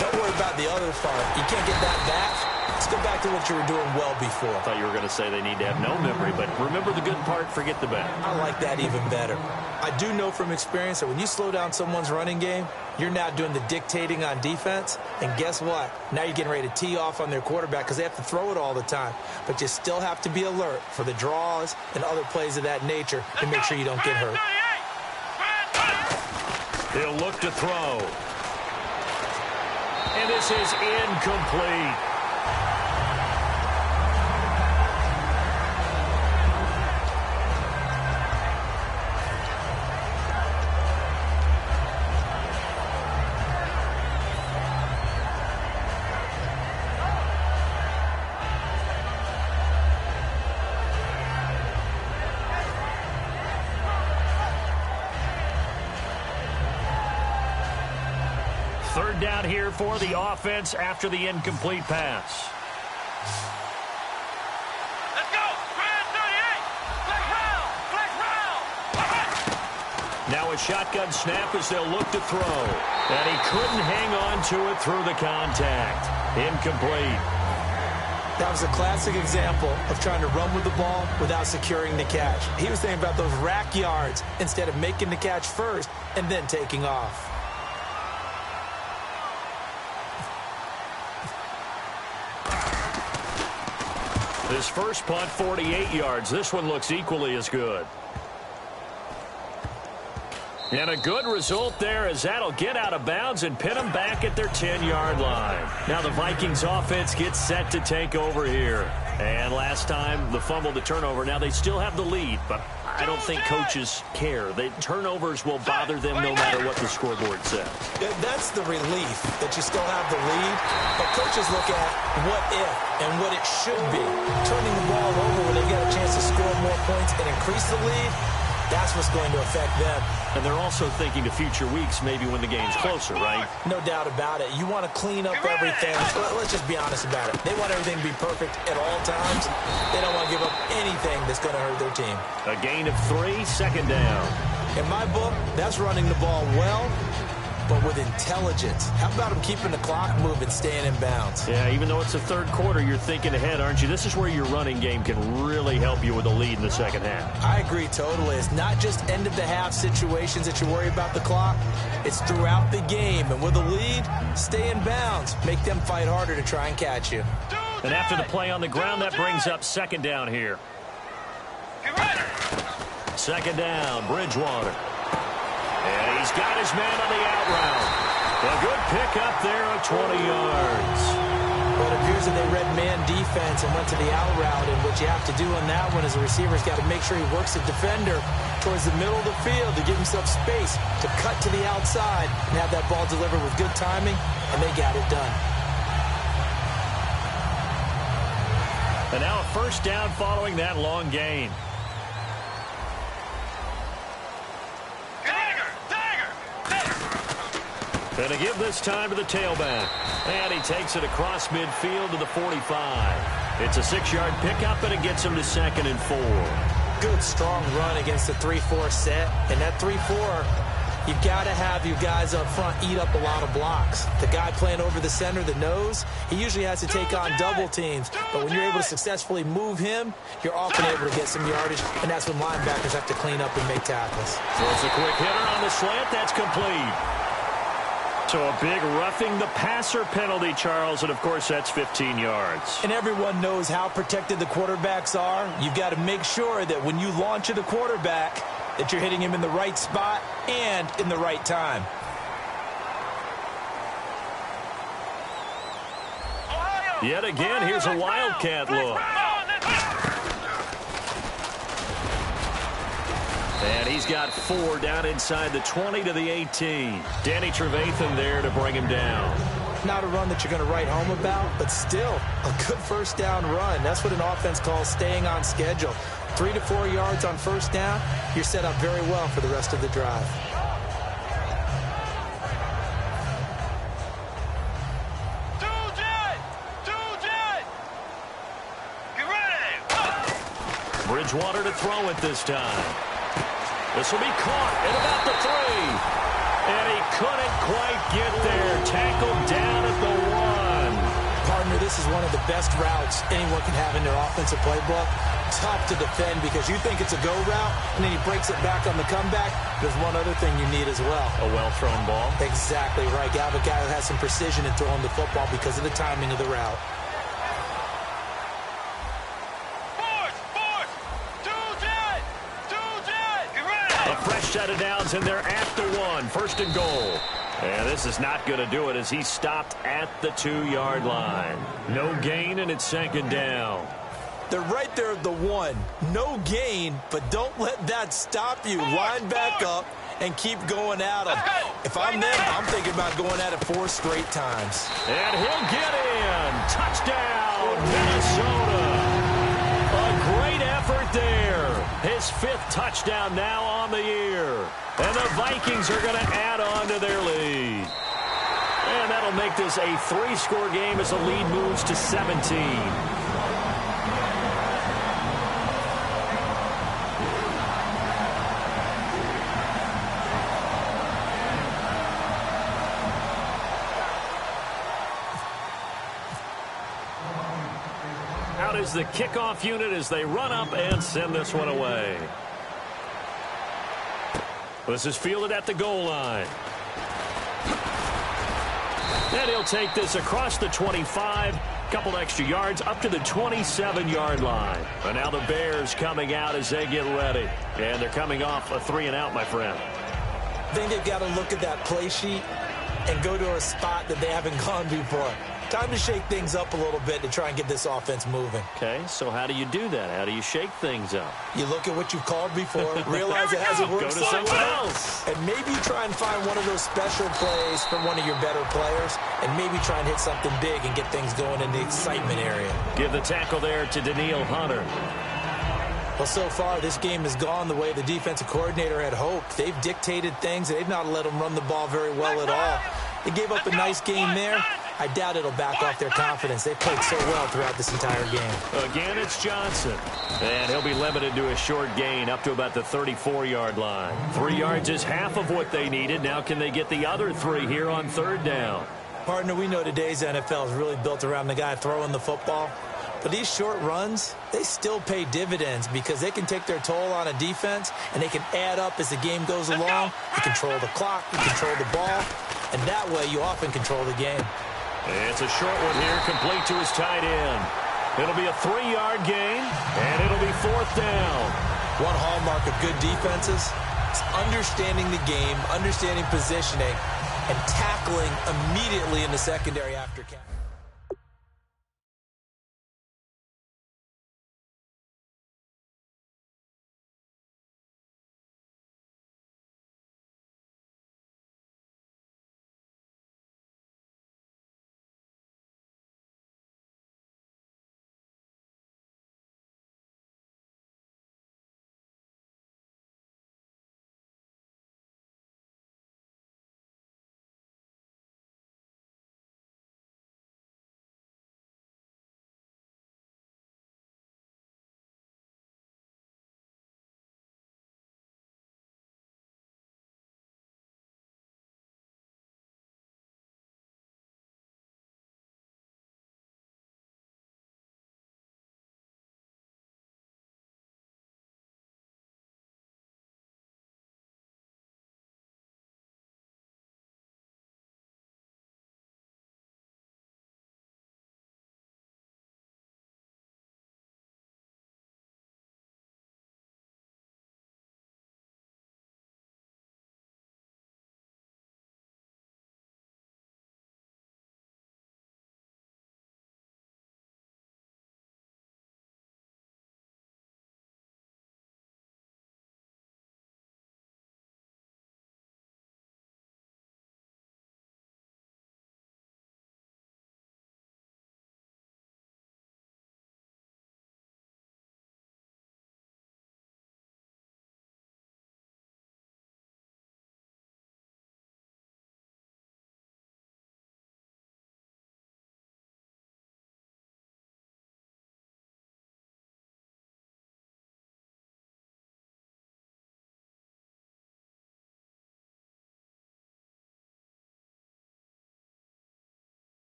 Don't worry about the other part. You can't get that back. Let's go back to what you were doing well before. I thought you were going to say they need to have no memory, but remember the good part, forget the bad. I like that even better. I do know from experience that when you slow down someone's running game, you're now doing the dictating on defense. And guess what? Now you're getting ready to tee off on their quarterback because they have to throw it all the time. But you still have to be alert for the draws and other plays of that nature to make sure you don't get hurt. He'll look to throw. And this is incomplete. Third down here for the offense after the incomplete pass. Now a shotgun snap as they'll look to throw. And he couldn't hang on to it through the contact. Incomplete. That was a classic example of trying to run with the ball without securing the catch. He was thinking about those rack yards instead of making the catch first and then taking off. His first punt, 48 yards. This one looks equally as good. And a good result there as that'll get out of bounds and pin them back at their 10-yard line. Now the Vikings offense gets set to take over here. And last time, the fumble to turnover. Now they still have the lead, but I don't think coaches care. The turnovers will bother them no matter what the scoreboard says. That's the relief that you still have the lead. But coaches look at what if and what it should be. Turning the ball over when they get a chance to score more points and increase the lead, that's what's going to affect them. And they're also thinking to future weeks, maybe when the game's closer, right? No doubt about it. You want to clean up everything. Let's just be honest about it. They want everything to be perfect at all times. They don't want to give up anything that's going to hurt their team. A gain of 3, second down. In my book, that's running the ball well, but with intelligence. How about them keeping the clock moving, staying in bounds? Yeah, even though it's the third quarter, you're thinking ahead, aren't you? This is where your running game can really help you with a lead in the second half. I agree totally. It's not just end-of-the-half situations that you worry about the clock. It's throughout the game. And with a lead, stay in bounds. Make them fight harder to try and catch you. And after the play on the ground, that brings up second down here. Second down, Bridgewater. And he's got his man on the out route. A good pickup there of 20 yards. Well, it appears that they read man defense and went to the out route, and what you have to do on that one is the receiver's got to make sure he works the defender towards the middle of the field to give himself space to cut to the outside and have that ball delivered with good timing, and they got it done. And now a first down following that long gain. Going to give this time to the tailback. And he takes it across midfield to the 45. It's a 6-yard pickup, and it gets him to 2nd and 4. Good, strong run against the 3-4 set. And that 3-4, you've got to have your guys up front eat up a lot of blocks. The guy playing over the center, the nose, he usually has to take on double teams. But when you're able to successfully move him, you're often able to get some yardage, and that's when linebackers have to clean up and make tackles. Throws a quick hitter on the slant. That's complete. So a big roughing the passer penalty, Charles, and of course that's 15 yards. And everyone knows how protected the quarterbacks are. You've got to make sure that when you launch at a quarterback that you're hitting him in the right spot and in the right time. Yet again, here's a Wildcat look. And he's got 4 down inside the 20 to the 18. Danny Trevathan there to bring him down. Not a run that you're going to write home about, but still a good first down run. That's what an offense calls staying on schedule. 3 to 4 yards on first down, you're set up very well for the rest of the drive. Bridgewater to throw it this time. This will be caught at about the 3. And he couldn't quite get there. Tackled down at the 1. Partner, this is one of the best routes anyone can have in their offensive playbook. Tough to defend because you think it's a go route, and then he breaks it back on the comeback. There's one other thing you need as well. A well-thrown ball. Exactly right. You have a guy who has some precision in throwing the football because of the timing of the route. Set of downs, and they're at the 1. 1st and goal. And this is not going to do it as he's stopped at the 2-yard line. No gain, and it's 2nd down. They're right there at the 1. No gain, but don't let that stop you. Line back up and keep going at them. If I'm them, I'm thinking about going at it 4 straight times. And he'll get in. Touchdown, Minnesota. A great effort there. His 5th touchdown now on the year. And the Vikings are going to add on to their lead. And that'll make this a 3-score game as the lead moves to 17. is the kickoff unit as they run up and send this one away. This is fielded at the goal line. And he'll take this across the 25, couple extra yards up to the 27-yard line. And now the Bears coming out as they get ready. And they're coming off a 3-and-out, my friend. I think they've got to look at that play sheet and go to a spot that they haven't gone before. Time to shake things up a little bit to try and get this offense moving. Okay, so how do you do that? How do you shake things up? You look at what you've called before, realize it hasn't worked Go to someone else. and maybe try and find one of those special plays from one of your better players, and maybe try and hit something big and get things going in the excitement area. Give the tackle there to Daniil Hunter. Well, so far, this game has gone the way the defensive coordinator had hoped. They've dictated things, and they've not let them run the ball very well at all. They gave up a nice game there. I doubt it'll back off their confidence. They've played so well throughout this entire game. Again, it's Johnson. And he'll be limited to a short gain up to about the 34-yard line. 3 yards is half of what they needed. Now can they get the other 3 here on third down? Partner, we know today's NFL is really built around the guy throwing the football. But these short runs, they still pay dividends because they can take their toll on a defense, and they can add up as the game goes along. You control the clock, you control the ball, and that way you often control the game. It's a short one here, complete to his tight end. It'll be a 3-yard gain, and it'll be 4th down. One hallmark of good defenses is understanding the game, understanding positioning, and tackling immediately in the secondary after catch.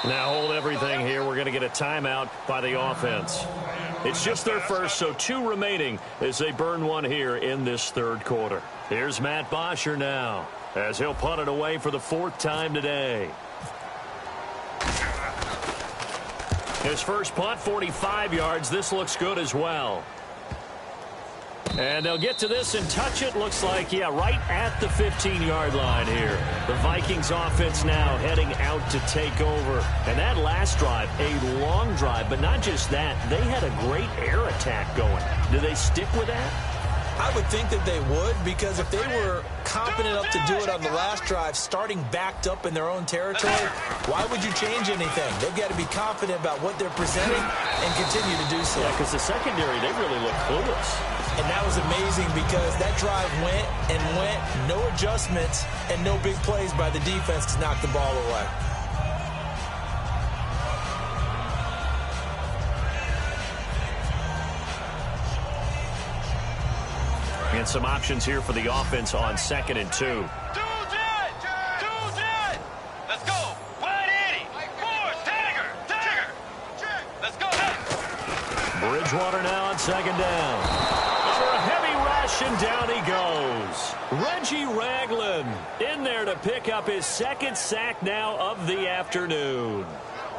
Now hold everything here. We're going to get a timeout by the offense. It's just their first, so 2 remaining as they burn one here in this third quarter. Here's Matt Bosher now as he'll punt it away for the 4th time today. His first punt, 45 yards. This looks good as well. And they'll get to this and touch it. Looks like, yeah, right at the 15-yard line here. The Vikings offense now heading out to take over. And that last drive, a long drive, but not just that. They had a great air attack going. Do they stick with that? I would think that they would, because if they were confident enough to do it on the last drive, starting backed up in their own territory, why would you change anything? They've got to be confident about what they're presenting and continue to do so. Yeah, because the secondary, they really look clueless. And that was amazing because that drive went and went, no adjustments and no big plays by the defense to knock the ball away. And some options here for the offense on 2nd and 2. Let's go. Wide 80. Force. Tiger. Let's go. Bridgewater now on 2nd down. For a heavy rush, and down he goes. Reggie Ragland in there to pick up his 2nd sack now of the afternoon.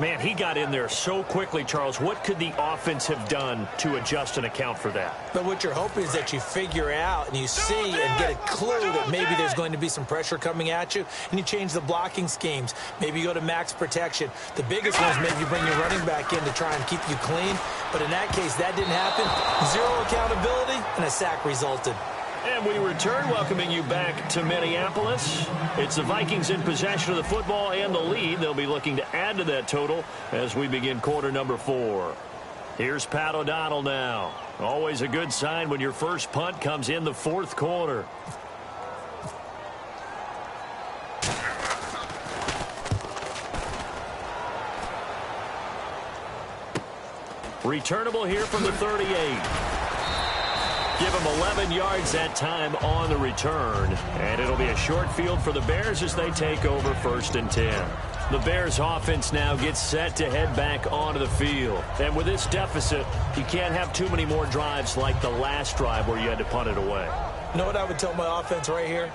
Man, he got in there so quickly, Charles. What could the offense have done to adjust and account for that? But what you're hoping is that you figure out and you see and get a clue that maybe there's going to be some pressure coming at you, and you change the blocking schemes. Maybe you go to max protection. The biggest one is maybe you bring your running back in to try and keep you clean. But in that case, that didn't happen. Zero accountability, and a sack resulted. And we return, welcoming you back to Minneapolis. It's the Vikings in possession of the football and the lead. They'll be looking to add to that total as we begin quarter number 4. Here's Pat O'Donnell now. Always a good sign when your first punt comes in the 4th quarter. Returnable here from the 38. Give him 11 yards that time on the return. And it'll be a short field for the Bears as they take over 1st and 10. The Bears offense now gets set to head back onto the field. And with this deficit, you can't have too many more drives like the last drive where you had to punt it away. You know what I would tell my offense right here?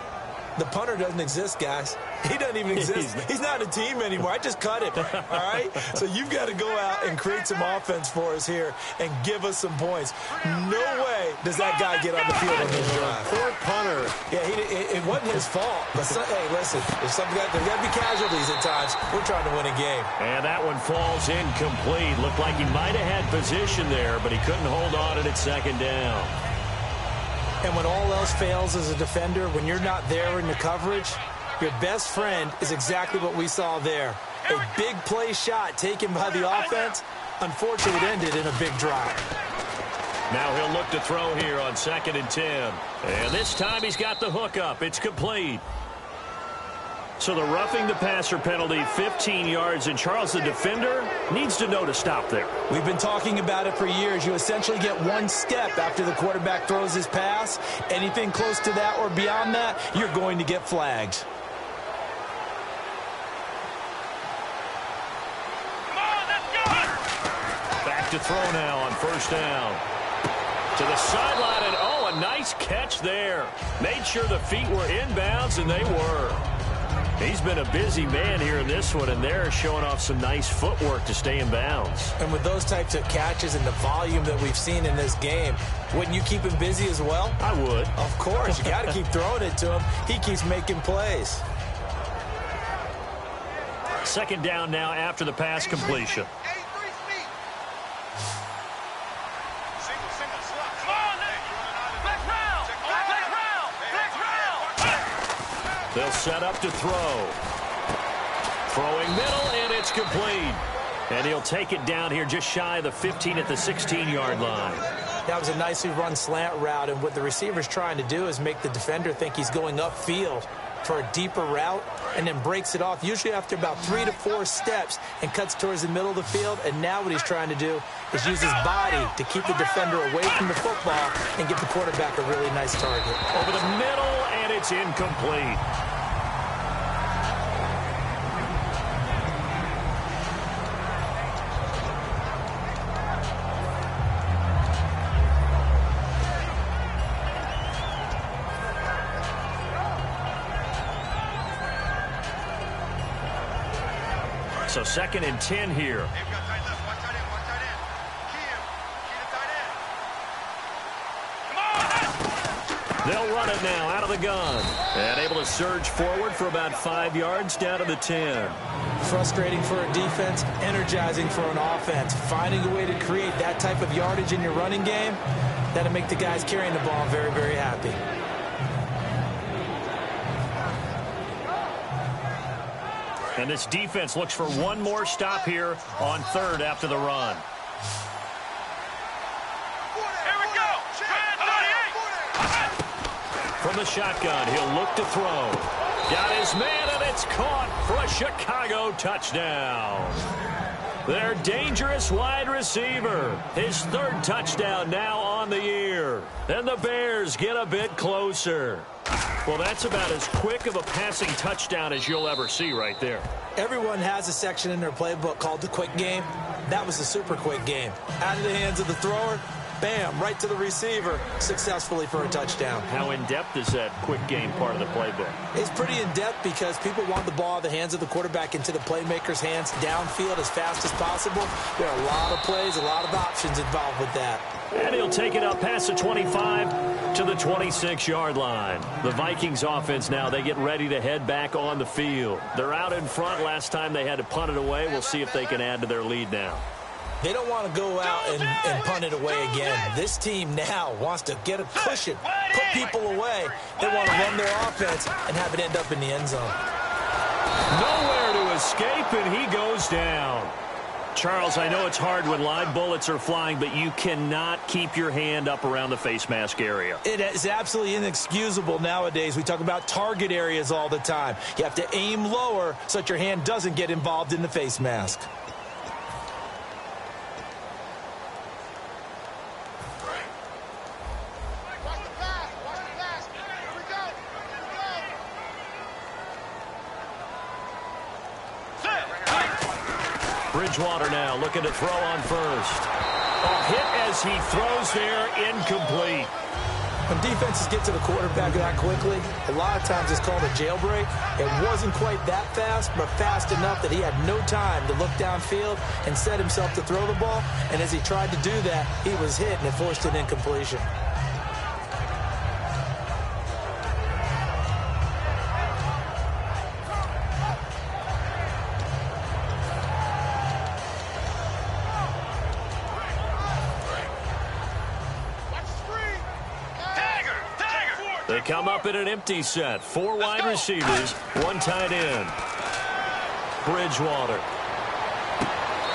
The punter doesn't exist, guys. He doesn't even exist. He's not a team anymore. I just cut him, all right? So you've got to go out and create some offense for us here and give us some points. No way does that guy get on the field on this drive. Poor punter. Yeah, it wasn't his fault. But hey, listen, there's got to be casualties at times. We're trying to win a game. And that one falls incomplete. Looked like he might have had position there, but he couldn't hold on it at 2nd down. And when all else fails as a defender, when you're not there in the coverage, your best friend is exactly what we saw there. A big play shot taken by the offense. Unfortunately, it ended in a big drop. Now he'll look to throw here on 2nd and 10. And this time he's got the hook up. It's complete. So the roughing the passer penalty, 15 yards, and Charles, the defender, needs to know to stop there. We've been talking about it for years. You essentially get one step after the quarterback throws his pass. Anything close to that or beyond that, you're going to get flagged. Come on, let's go. Back to throw now on 1st down. To the sideline, and oh, a nice catch there. Made sure the feet were inbounds, and they were. He's been a busy man here in this one, and they're showing off some nice footwork to stay in bounds. And with those types of catches and the volume that we've seen in this game, wouldn't you keep him busy as well? I would. Of course. You got to keep throwing it to him. He keeps making plays. 2nd down now after the pass completion. They'll set up to throw. Throwing middle, and it's complete. And he'll take it down here just shy of the 15 at the 16-yard line. That was a nicely run slant route, and what the receiver's trying to do is make the defender think he's going upfield for a deeper route, and then breaks it off, usually after about 3 to 4 steps, and cuts towards the middle of the field. And now what he's trying to do is use his body to keep the defender away from the football and give the quarterback a really nice target. Over the middle, and it's incomplete. So 2nd and 10 here. They'll run it now out of the gun. And able to surge forward for about 5 yards down to the 10. Frustrating for a defense, energizing for an offense. Finding a way to create that type of yardage in your running game, that'll make the guys carrying the ball very, very happy. And this defense looks for one more stop here on 3rd after the run. Here we go. from the shotgun. He'll look to throw. Got his man, and it's caught for a Chicago touchdown. Their dangerous wide receiver. His third touchdown now on the year. And the Bears get a bit closer. Well, that's about as quick of a passing touchdown as you'll ever see right there. Everyone has a section in their playbook called the quick game. That was the super quick game. Out of the hands of the thrower, bam, right to the receiver, successfully for a touchdown. How in-depth is that quick game part of the playbook? It's pretty in-depth because people want the ball out of the hands of the quarterback into the playmaker's hands downfield as fast as possible. There are a lot of plays, a lot of options involved with that. And he'll take it up past the 25 to the 26-yard line. The Vikings offense now, they get ready to head back on the field. They're out in front. Last time they had to punt it away. We'll see if they can add to their lead now. They don't want to go out and punt it away again. This team now wants to get a cushion, put people away. They want to run their offense and have it end up in the end zone. Nowhere to escape, and he goes down. Charles, I know it's hard when live bullets are flying, but you cannot keep your hand up around the face mask area. It is absolutely inexcusable nowadays. We talk about target areas all the time. You have to aim lower so that your hand doesn't get involved in the face mask. Bridgewater now looking to throw on first. A hit as he throws there, incomplete. When defenses get to the quarterback that quickly, a lot of times it's called a jailbreak. It wasn't quite that fast, but fast enough that he had no time to look downfield and set himself to throw the ball. And as he tried to do that, he was hit and it forced an incompletion. They come up in an empty set. 4 wide receivers, 1 tight end. Bridgewater.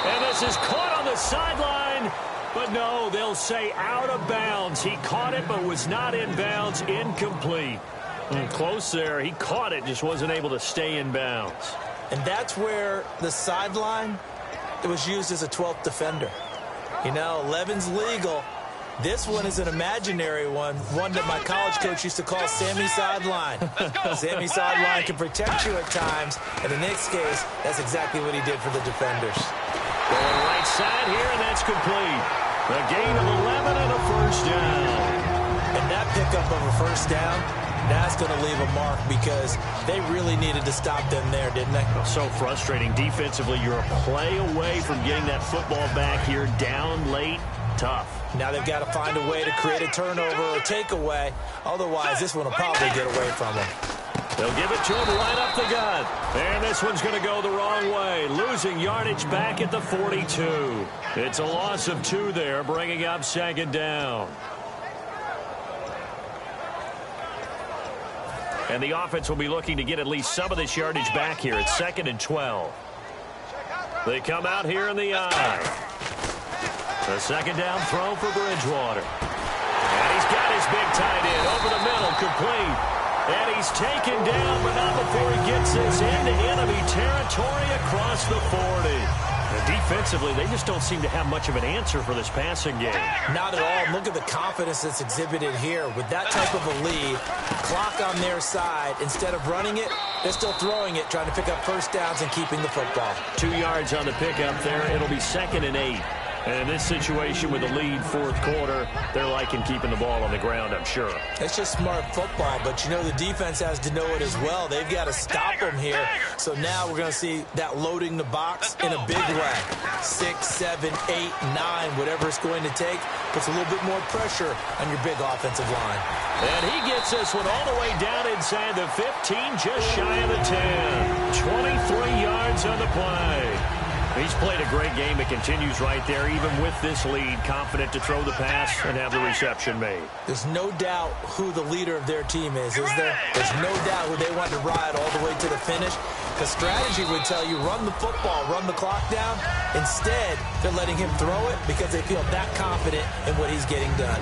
And this is caught on the sideline. But no, they'll say out of bounds. He caught it but was not in bounds. Incomplete. Close there. He caught it, just wasn't able to stay in bounds. And that's where the sideline, it was used as a 12th defender. You know, 11's legal. This one is an imaginary one that my college coach used to call Sammy Sideline. Sammy Sideline can protect you at times, and in this case, that's exactly what he did for the defenders. Going right side here, and that's complete. A gain of 11 and a first down. And that pickup of a first down, that's going to leave a mark because they really needed to stop them there, didn't they? So frustrating. Defensively, you're a play away from getting that football back here down late. Tough. Now they've got to find a way to create a turnover or takeaway. Otherwise, this one will probably get away from them. They'll give it to him right up the gut. And this one's going to go the wrong way. Losing yardage back at the 42. It's a loss of 2 there, bringing up second down. And the offense will be looking to get at least some of this yardage back here. It's 2nd and 12. They come out here in the eye. The second down throw for Bridgewater. And he's got his big tight end over the middle, complete. And he's taken down, but not before he gets this into enemy territory across the 40. And defensively, they just don't seem to have much of an answer for this passing game. Not at all. Look at the confidence that's exhibited here. With that type of a lead, clock on their side, instead of running it, they're still throwing it, trying to pick up first downs and keeping the football. 2 yards on the pickup there. It'll be 2nd and 8. And in this situation with the lead 4th quarter, they're liking keeping the ball on the ground, I'm sure. It's just smart football, but you know the defense has to know it as well. They've got to stop them here. So now we're going to see that loading the box in a big way. 6, 7, 8, 9, whatever it's going to take, puts a little bit more pressure on your big offensive line. And he gets this one all the way down inside the 15, just shy of the 10. 23 yards on the play. He's played a great game. It continues right there, even with this lead, confident to throw the pass and have the reception made. There's no doubt who the leader of their team is there? There's no doubt who they want to ride all the way to the finish. The strategy would tell you, run the football, run the clock down. Instead, they're letting him throw it because they feel that confident in what he's getting done.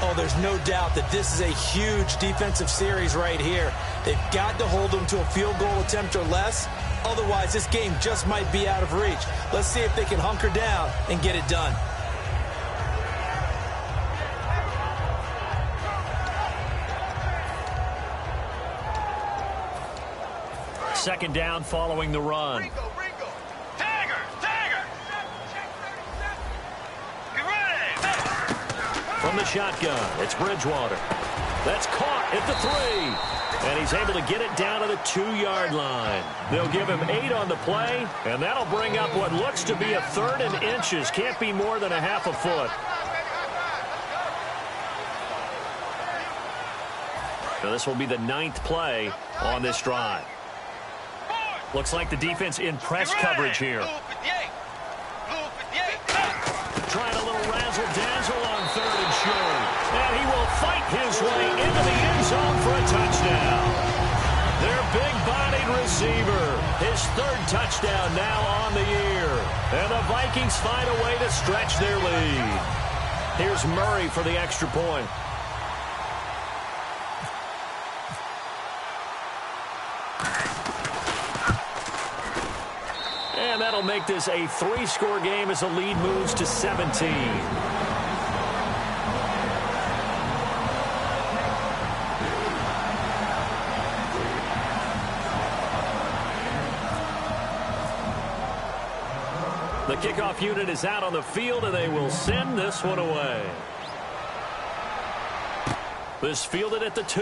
Oh, there's no doubt that this is a huge defensive series right here. They've got to hold them to a field goal attempt or less. Otherwise, this game just might be out of reach. Let's see if they can hunker down and get it done. Second down following the run. Ringo. Tiger. Get ready. From the shotgun, it's Bridgewater. That's caught at the 3. And he's able to get it down to the 2-yard line. They'll give him 8 on the play, and that'll bring up what looks to be a 3rd and inches. Can't be more than a half a foot. So this will be the 9th play on this drive. Looks like the defense in press coverage here. Trying a little razzle-dazzle on 3rd and short. And he will fight his way into the end zone for a touchdown. Their big-bodied receiver. His 3rd touchdown now on the year. And the Vikings find a way to stretch their lead. Here's Murray for the extra point. And that'll make this a 3-score game as the lead moves to 17. The kickoff unit is out on the field, and they will send this one away. This fielded at the 2.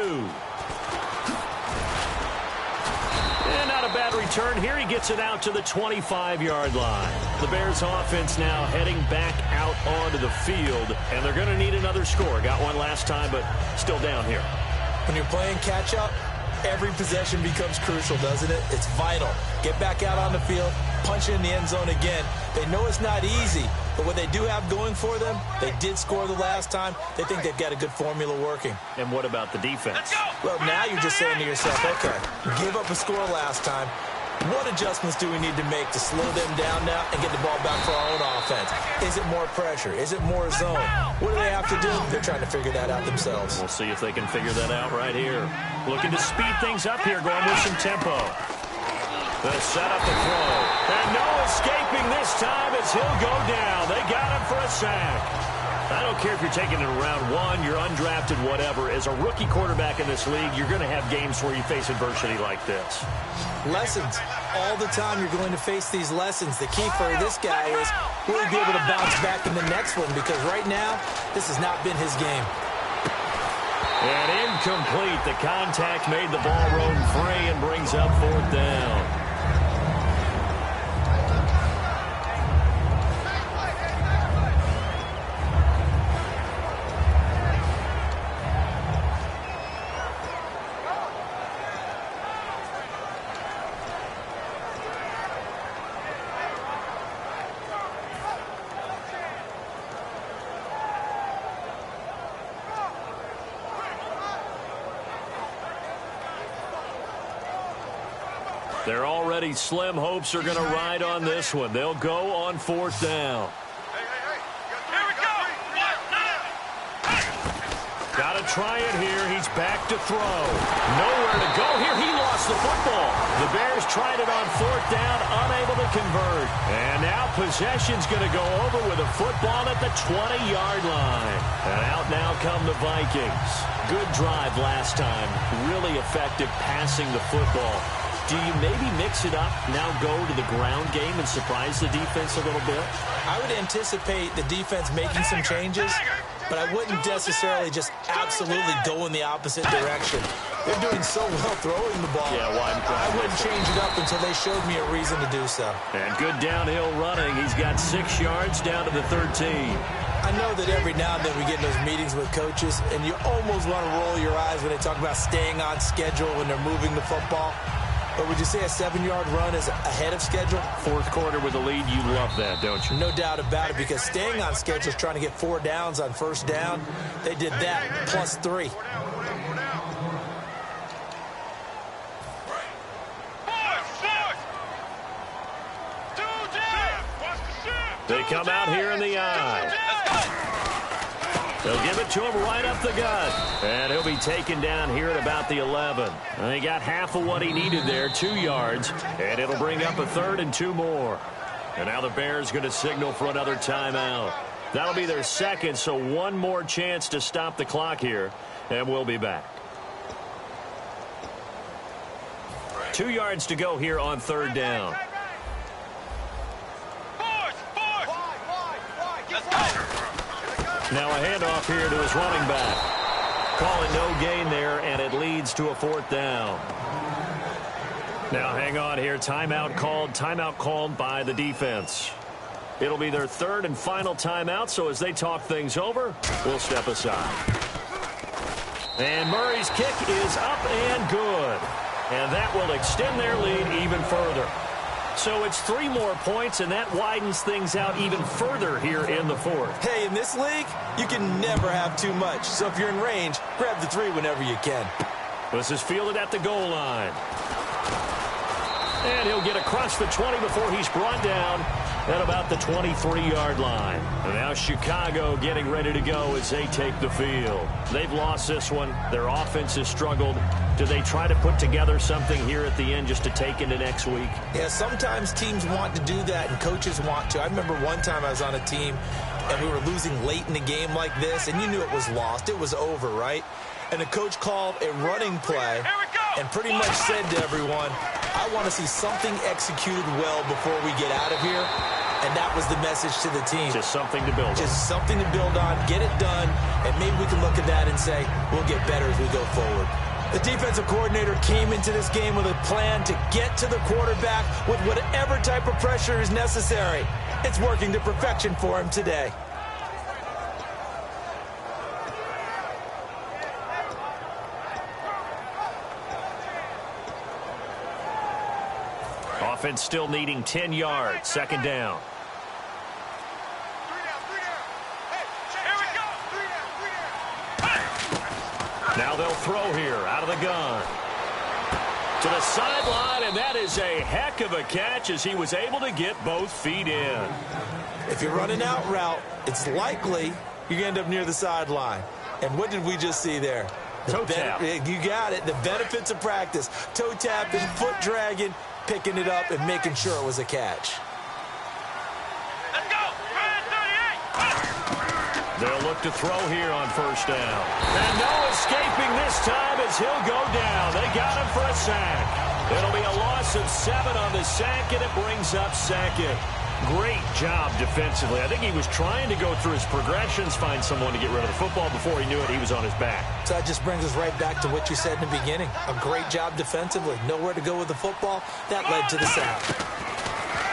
And not a bad return here. He gets it out to the 25-yard line. The Bears offense now heading back out onto the field, and they're going to need another score. Got one last time, but still down here. When you're playing catch-up, every possession becomes crucial, doesn't it? It's vital. Get back out on the field, punch it in the end zone again. They know it's not easy, but what they do have going for them, they did score the last time. They think they've got a good formula working. And what about the defense? Well, now you're just saying to yourself, okay, give up a score last time. What adjustments do we need to make to slow them down now and get the ball back for our own offense? Is it more pressure? Is it more zone? What do they have to do? They're trying to figure that out themselves. We'll see if they can figure that out right here. Looking to speed things up here, going with some tempo. The setup to throw. And no escaping this time as he'll go down. They got him for a sack. I don't care if you're taking it in round 1, you're undrafted, whatever. As a rookie quarterback in this league, you're going to have games where you face adversity like this. Lessons. All the time you're going to face these lessons. The key for this guy is really be able to bounce back in the next one, because right now, this has not been his game. And incomplete. The contact made the ball roam free and brings up 4th down. They're already slim hopes are going to ride on this one. They'll go on 4th down. Here we go. Got to try it here. He's back to throw. Nowhere to go here. He lost the football. The Bears tried it on 4th down, unable to convert. And now possession's going to go over with a football at the 20-yard line. And out now come the Vikings. Good drive last time. Really effective passing the football. Do you maybe mix it up, now go to the ground game and surprise the defense a little bit? I would anticipate the defense making some changes, but I wouldn't necessarily just absolutely go in the opposite direction. They're doing so well throwing the ball. Yeah, I wouldn't change it up until they showed me a reason to do so. And good downhill running. He's got 6 yards down to the 13. I know that every now and then we get in those meetings with coaches, and you almost want to roll your eyes when they talk about staying on schedule when they're moving the football. But would you say a 7-yard run is ahead of schedule? 4th quarter with a lead, you love that, don't you? No doubt about it, because staying on schedule is trying to get 4 downs on 1st down. They did that, plus 3. They come out here in the eye. They'll give it to him right up the gut. And he'll be taken down here at about the 11. And he got half of what he needed there, 2 yards. And it'll bring up a 3rd and 2 more. And now the Bears going to signal for another timeout. That'll be their second, so one more chance to stop the clock here. And we'll be back. 2 yards to go here on 3rd down. Now a handoff here to his running back. Call it no gain there, and it leads to a 4th down. Now hang on here. Timeout called by the defense. It'll be their 3rd and final timeout, so as they talk things over, we'll step aside. And Murray's kick is up and good. And that will extend their lead even further. So it's 3 more points, and that widens things out even further here in the 4th. Hey, in this league, you can never have too much. So if you're in range, grab the 3 whenever you can. This is fielded at the goal line. And he'll get across the 20 before he's brought down at about the 23-yard line. And now Chicago getting ready to go as they take the field. They've lost this one. Their offense has struggled. Do they try to put together something here at the end just to take into next week? Yeah, sometimes teams want to do that and coaches want to. I remember one time I was on a team and we were losing late in the game like this, and you knew it was lost. It was over, right? And the coach called a running play and pretty much said to everyone, I want to see something executed well before we get out of here. And that was the message to the team. Just something to build on. Just something to build on, get it done, and maybe we can look at that and say, we'll get better as we go forward. The defensive coordinator came into this game with a plan to get to the quarterback with whatever type of pressure is necessary. It's working to perfection for him today. Offense still needing 10 yards. 2nd down. Now they'll throw here out of the gun. To the sideline, and that is a heck of a catch as he was able to get both feet in. If you're running out route, it's likely you end up near the sideline. And what did we just see there? Toe tap. You got it. The benefits of practice. Toe tapping, foot dragging, picking it up, and making sure it was a catch. Let's go! They'll look to throw here on 1st down. And no escaping this time as he'll go down. They got him for a sack. It'll be a loss of 7 on the sack, and it brings up 2nd. Great job defensively. I think he was trying to go through his progressions, find someone to get rid of the football. Before he knew it, he was on his back. So that just brings us right back to what you said in the beginning. A great job defensively. Nowhere to go with the football. That led to the sack.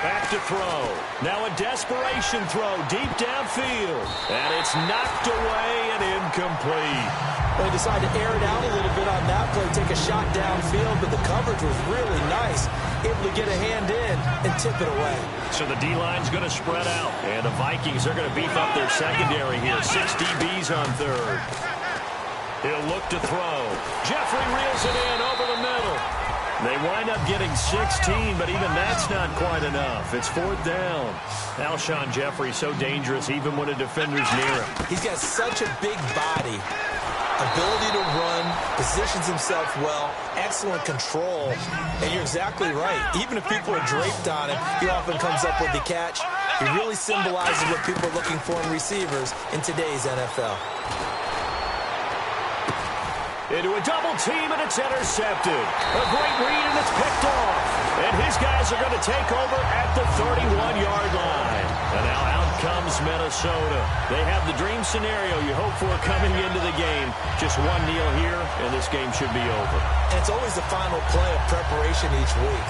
Back to throw. Now a desperation throw deep downfield. And it's knocked away and incomplete. Well, he decided to air it out a little bit on that play, take a shot downfield, but the coverage was really nice. Able to get a hand in and tip it away. So the D-line's going to spread out. And the Vikings are going to beef up their secondary here. 6 DBs on 3rd. He'll look to throw. Jeffrey reels it in over the middle. They wind up getting 16, but even that's not quite enough. It's 4th down. Alshon Jeffrey so dangerous even when a defender's near him. He's got such a big body, ability to run, positions himself well, excellent control, and you're exactly right. Even if people are draped on him, he often comes up with the catch. He really symbolizes what people are looking for in receivers in today's NFL. Into a double team, and it's intercepted. A great read, and it's picked off. And his guys are going to take over at the 31-yard line. And now out comes Minnesota. They have the dream scenario you hope for coming into the game. Just one kneel here, and this game should be over. And it's always the final play of preparation each week.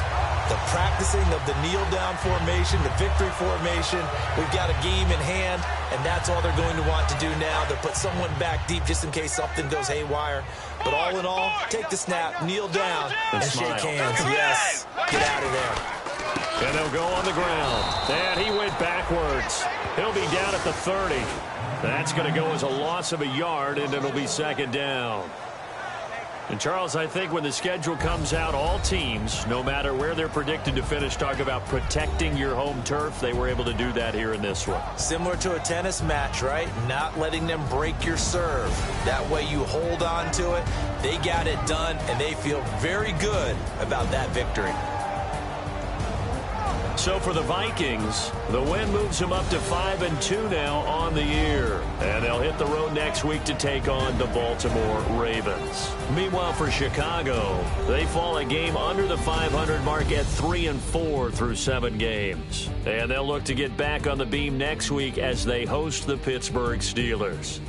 The practicing of the kneel-down formation, the victory formation. We've got a game in hand, and that's all they're going to want to do now. They'll put someone back deep just in case something goes haywire. But all in all, take the snap, kneel down, and shake hands. Yes, get out of there. And they'll go on the ground. And he went backwards. He'll be down at the 30. That's going to go as a loss of a yard, and it'll be 2nd down. And, Charles, I think when the schedule comes out, all teams, no matter where they're predicted to finish, talk about protecting your home turf. They were able to do that here in this one. Similar to a tennis match, right? Not letting them break your serve. That way you hold on to it. They got it done, and they feel very good about that victory. So for the Vikings, the win moves them up to 5-2 now on the year. And they'll hit the road next week to take on the Baltimore Ravens. Meanwhile, for Chicago, they fall a game under the 500 mark at 3-4 through 7 games. And they'll look to get back on the beam next week as they host the Pittsburgh Steelers.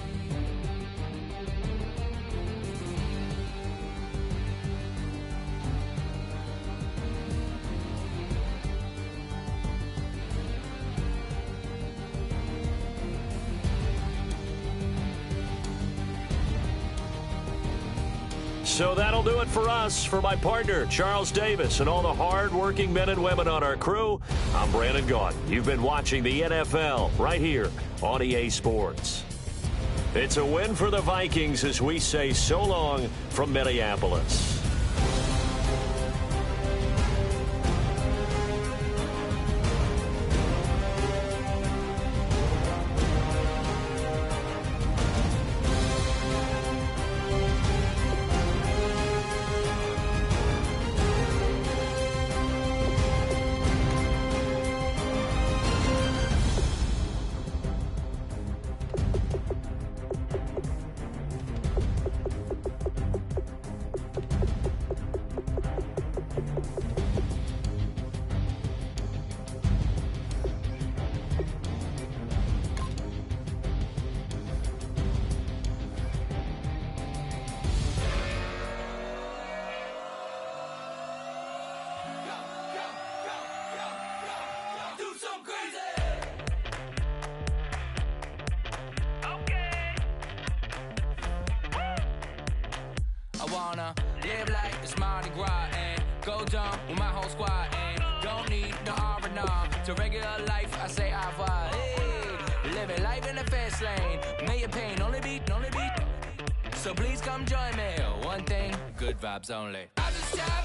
So that'll do it for us. For my partner, Charles Davis, and all the hard-working men and women on our crew, I'm Brandon Gaudin. You've been watching the NFL right here on EA Sports. It's a win for the Vikings as we say so long from Minneapolis. Live like it's Mardi Gras and go dumb with my whole squad and don't need the R&R. To regular life, I say au revoir. Hey, living life in the fast lane. May your pain only beat. So please come join me. One thing, good vibes only. I just tap,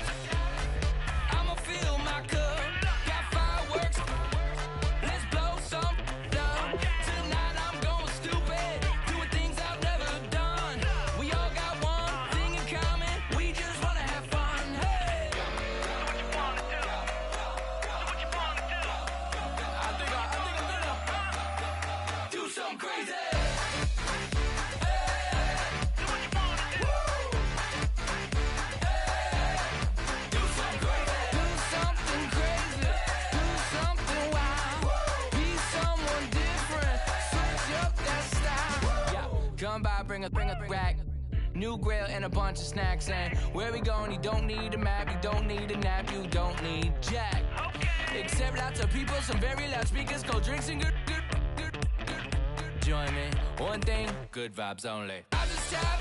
I'ma fill my cup. Got fireworks, let's blow some love. Tonight I'm going stupid, doing things I've never done. We all got one thing in common, we just wanna have fun. Hey, do what you wanna do. Do what you wanna do. I think I'm gonna do something crazy. Come by, bring a rack, new grill and a bunch of snacks. And where we going, you don't need a map, you don't need a nap, you don't need jack. Except lots of people, some very loud speakers, cold drinks and good. Join me, one thing, good vibes only. I just tap.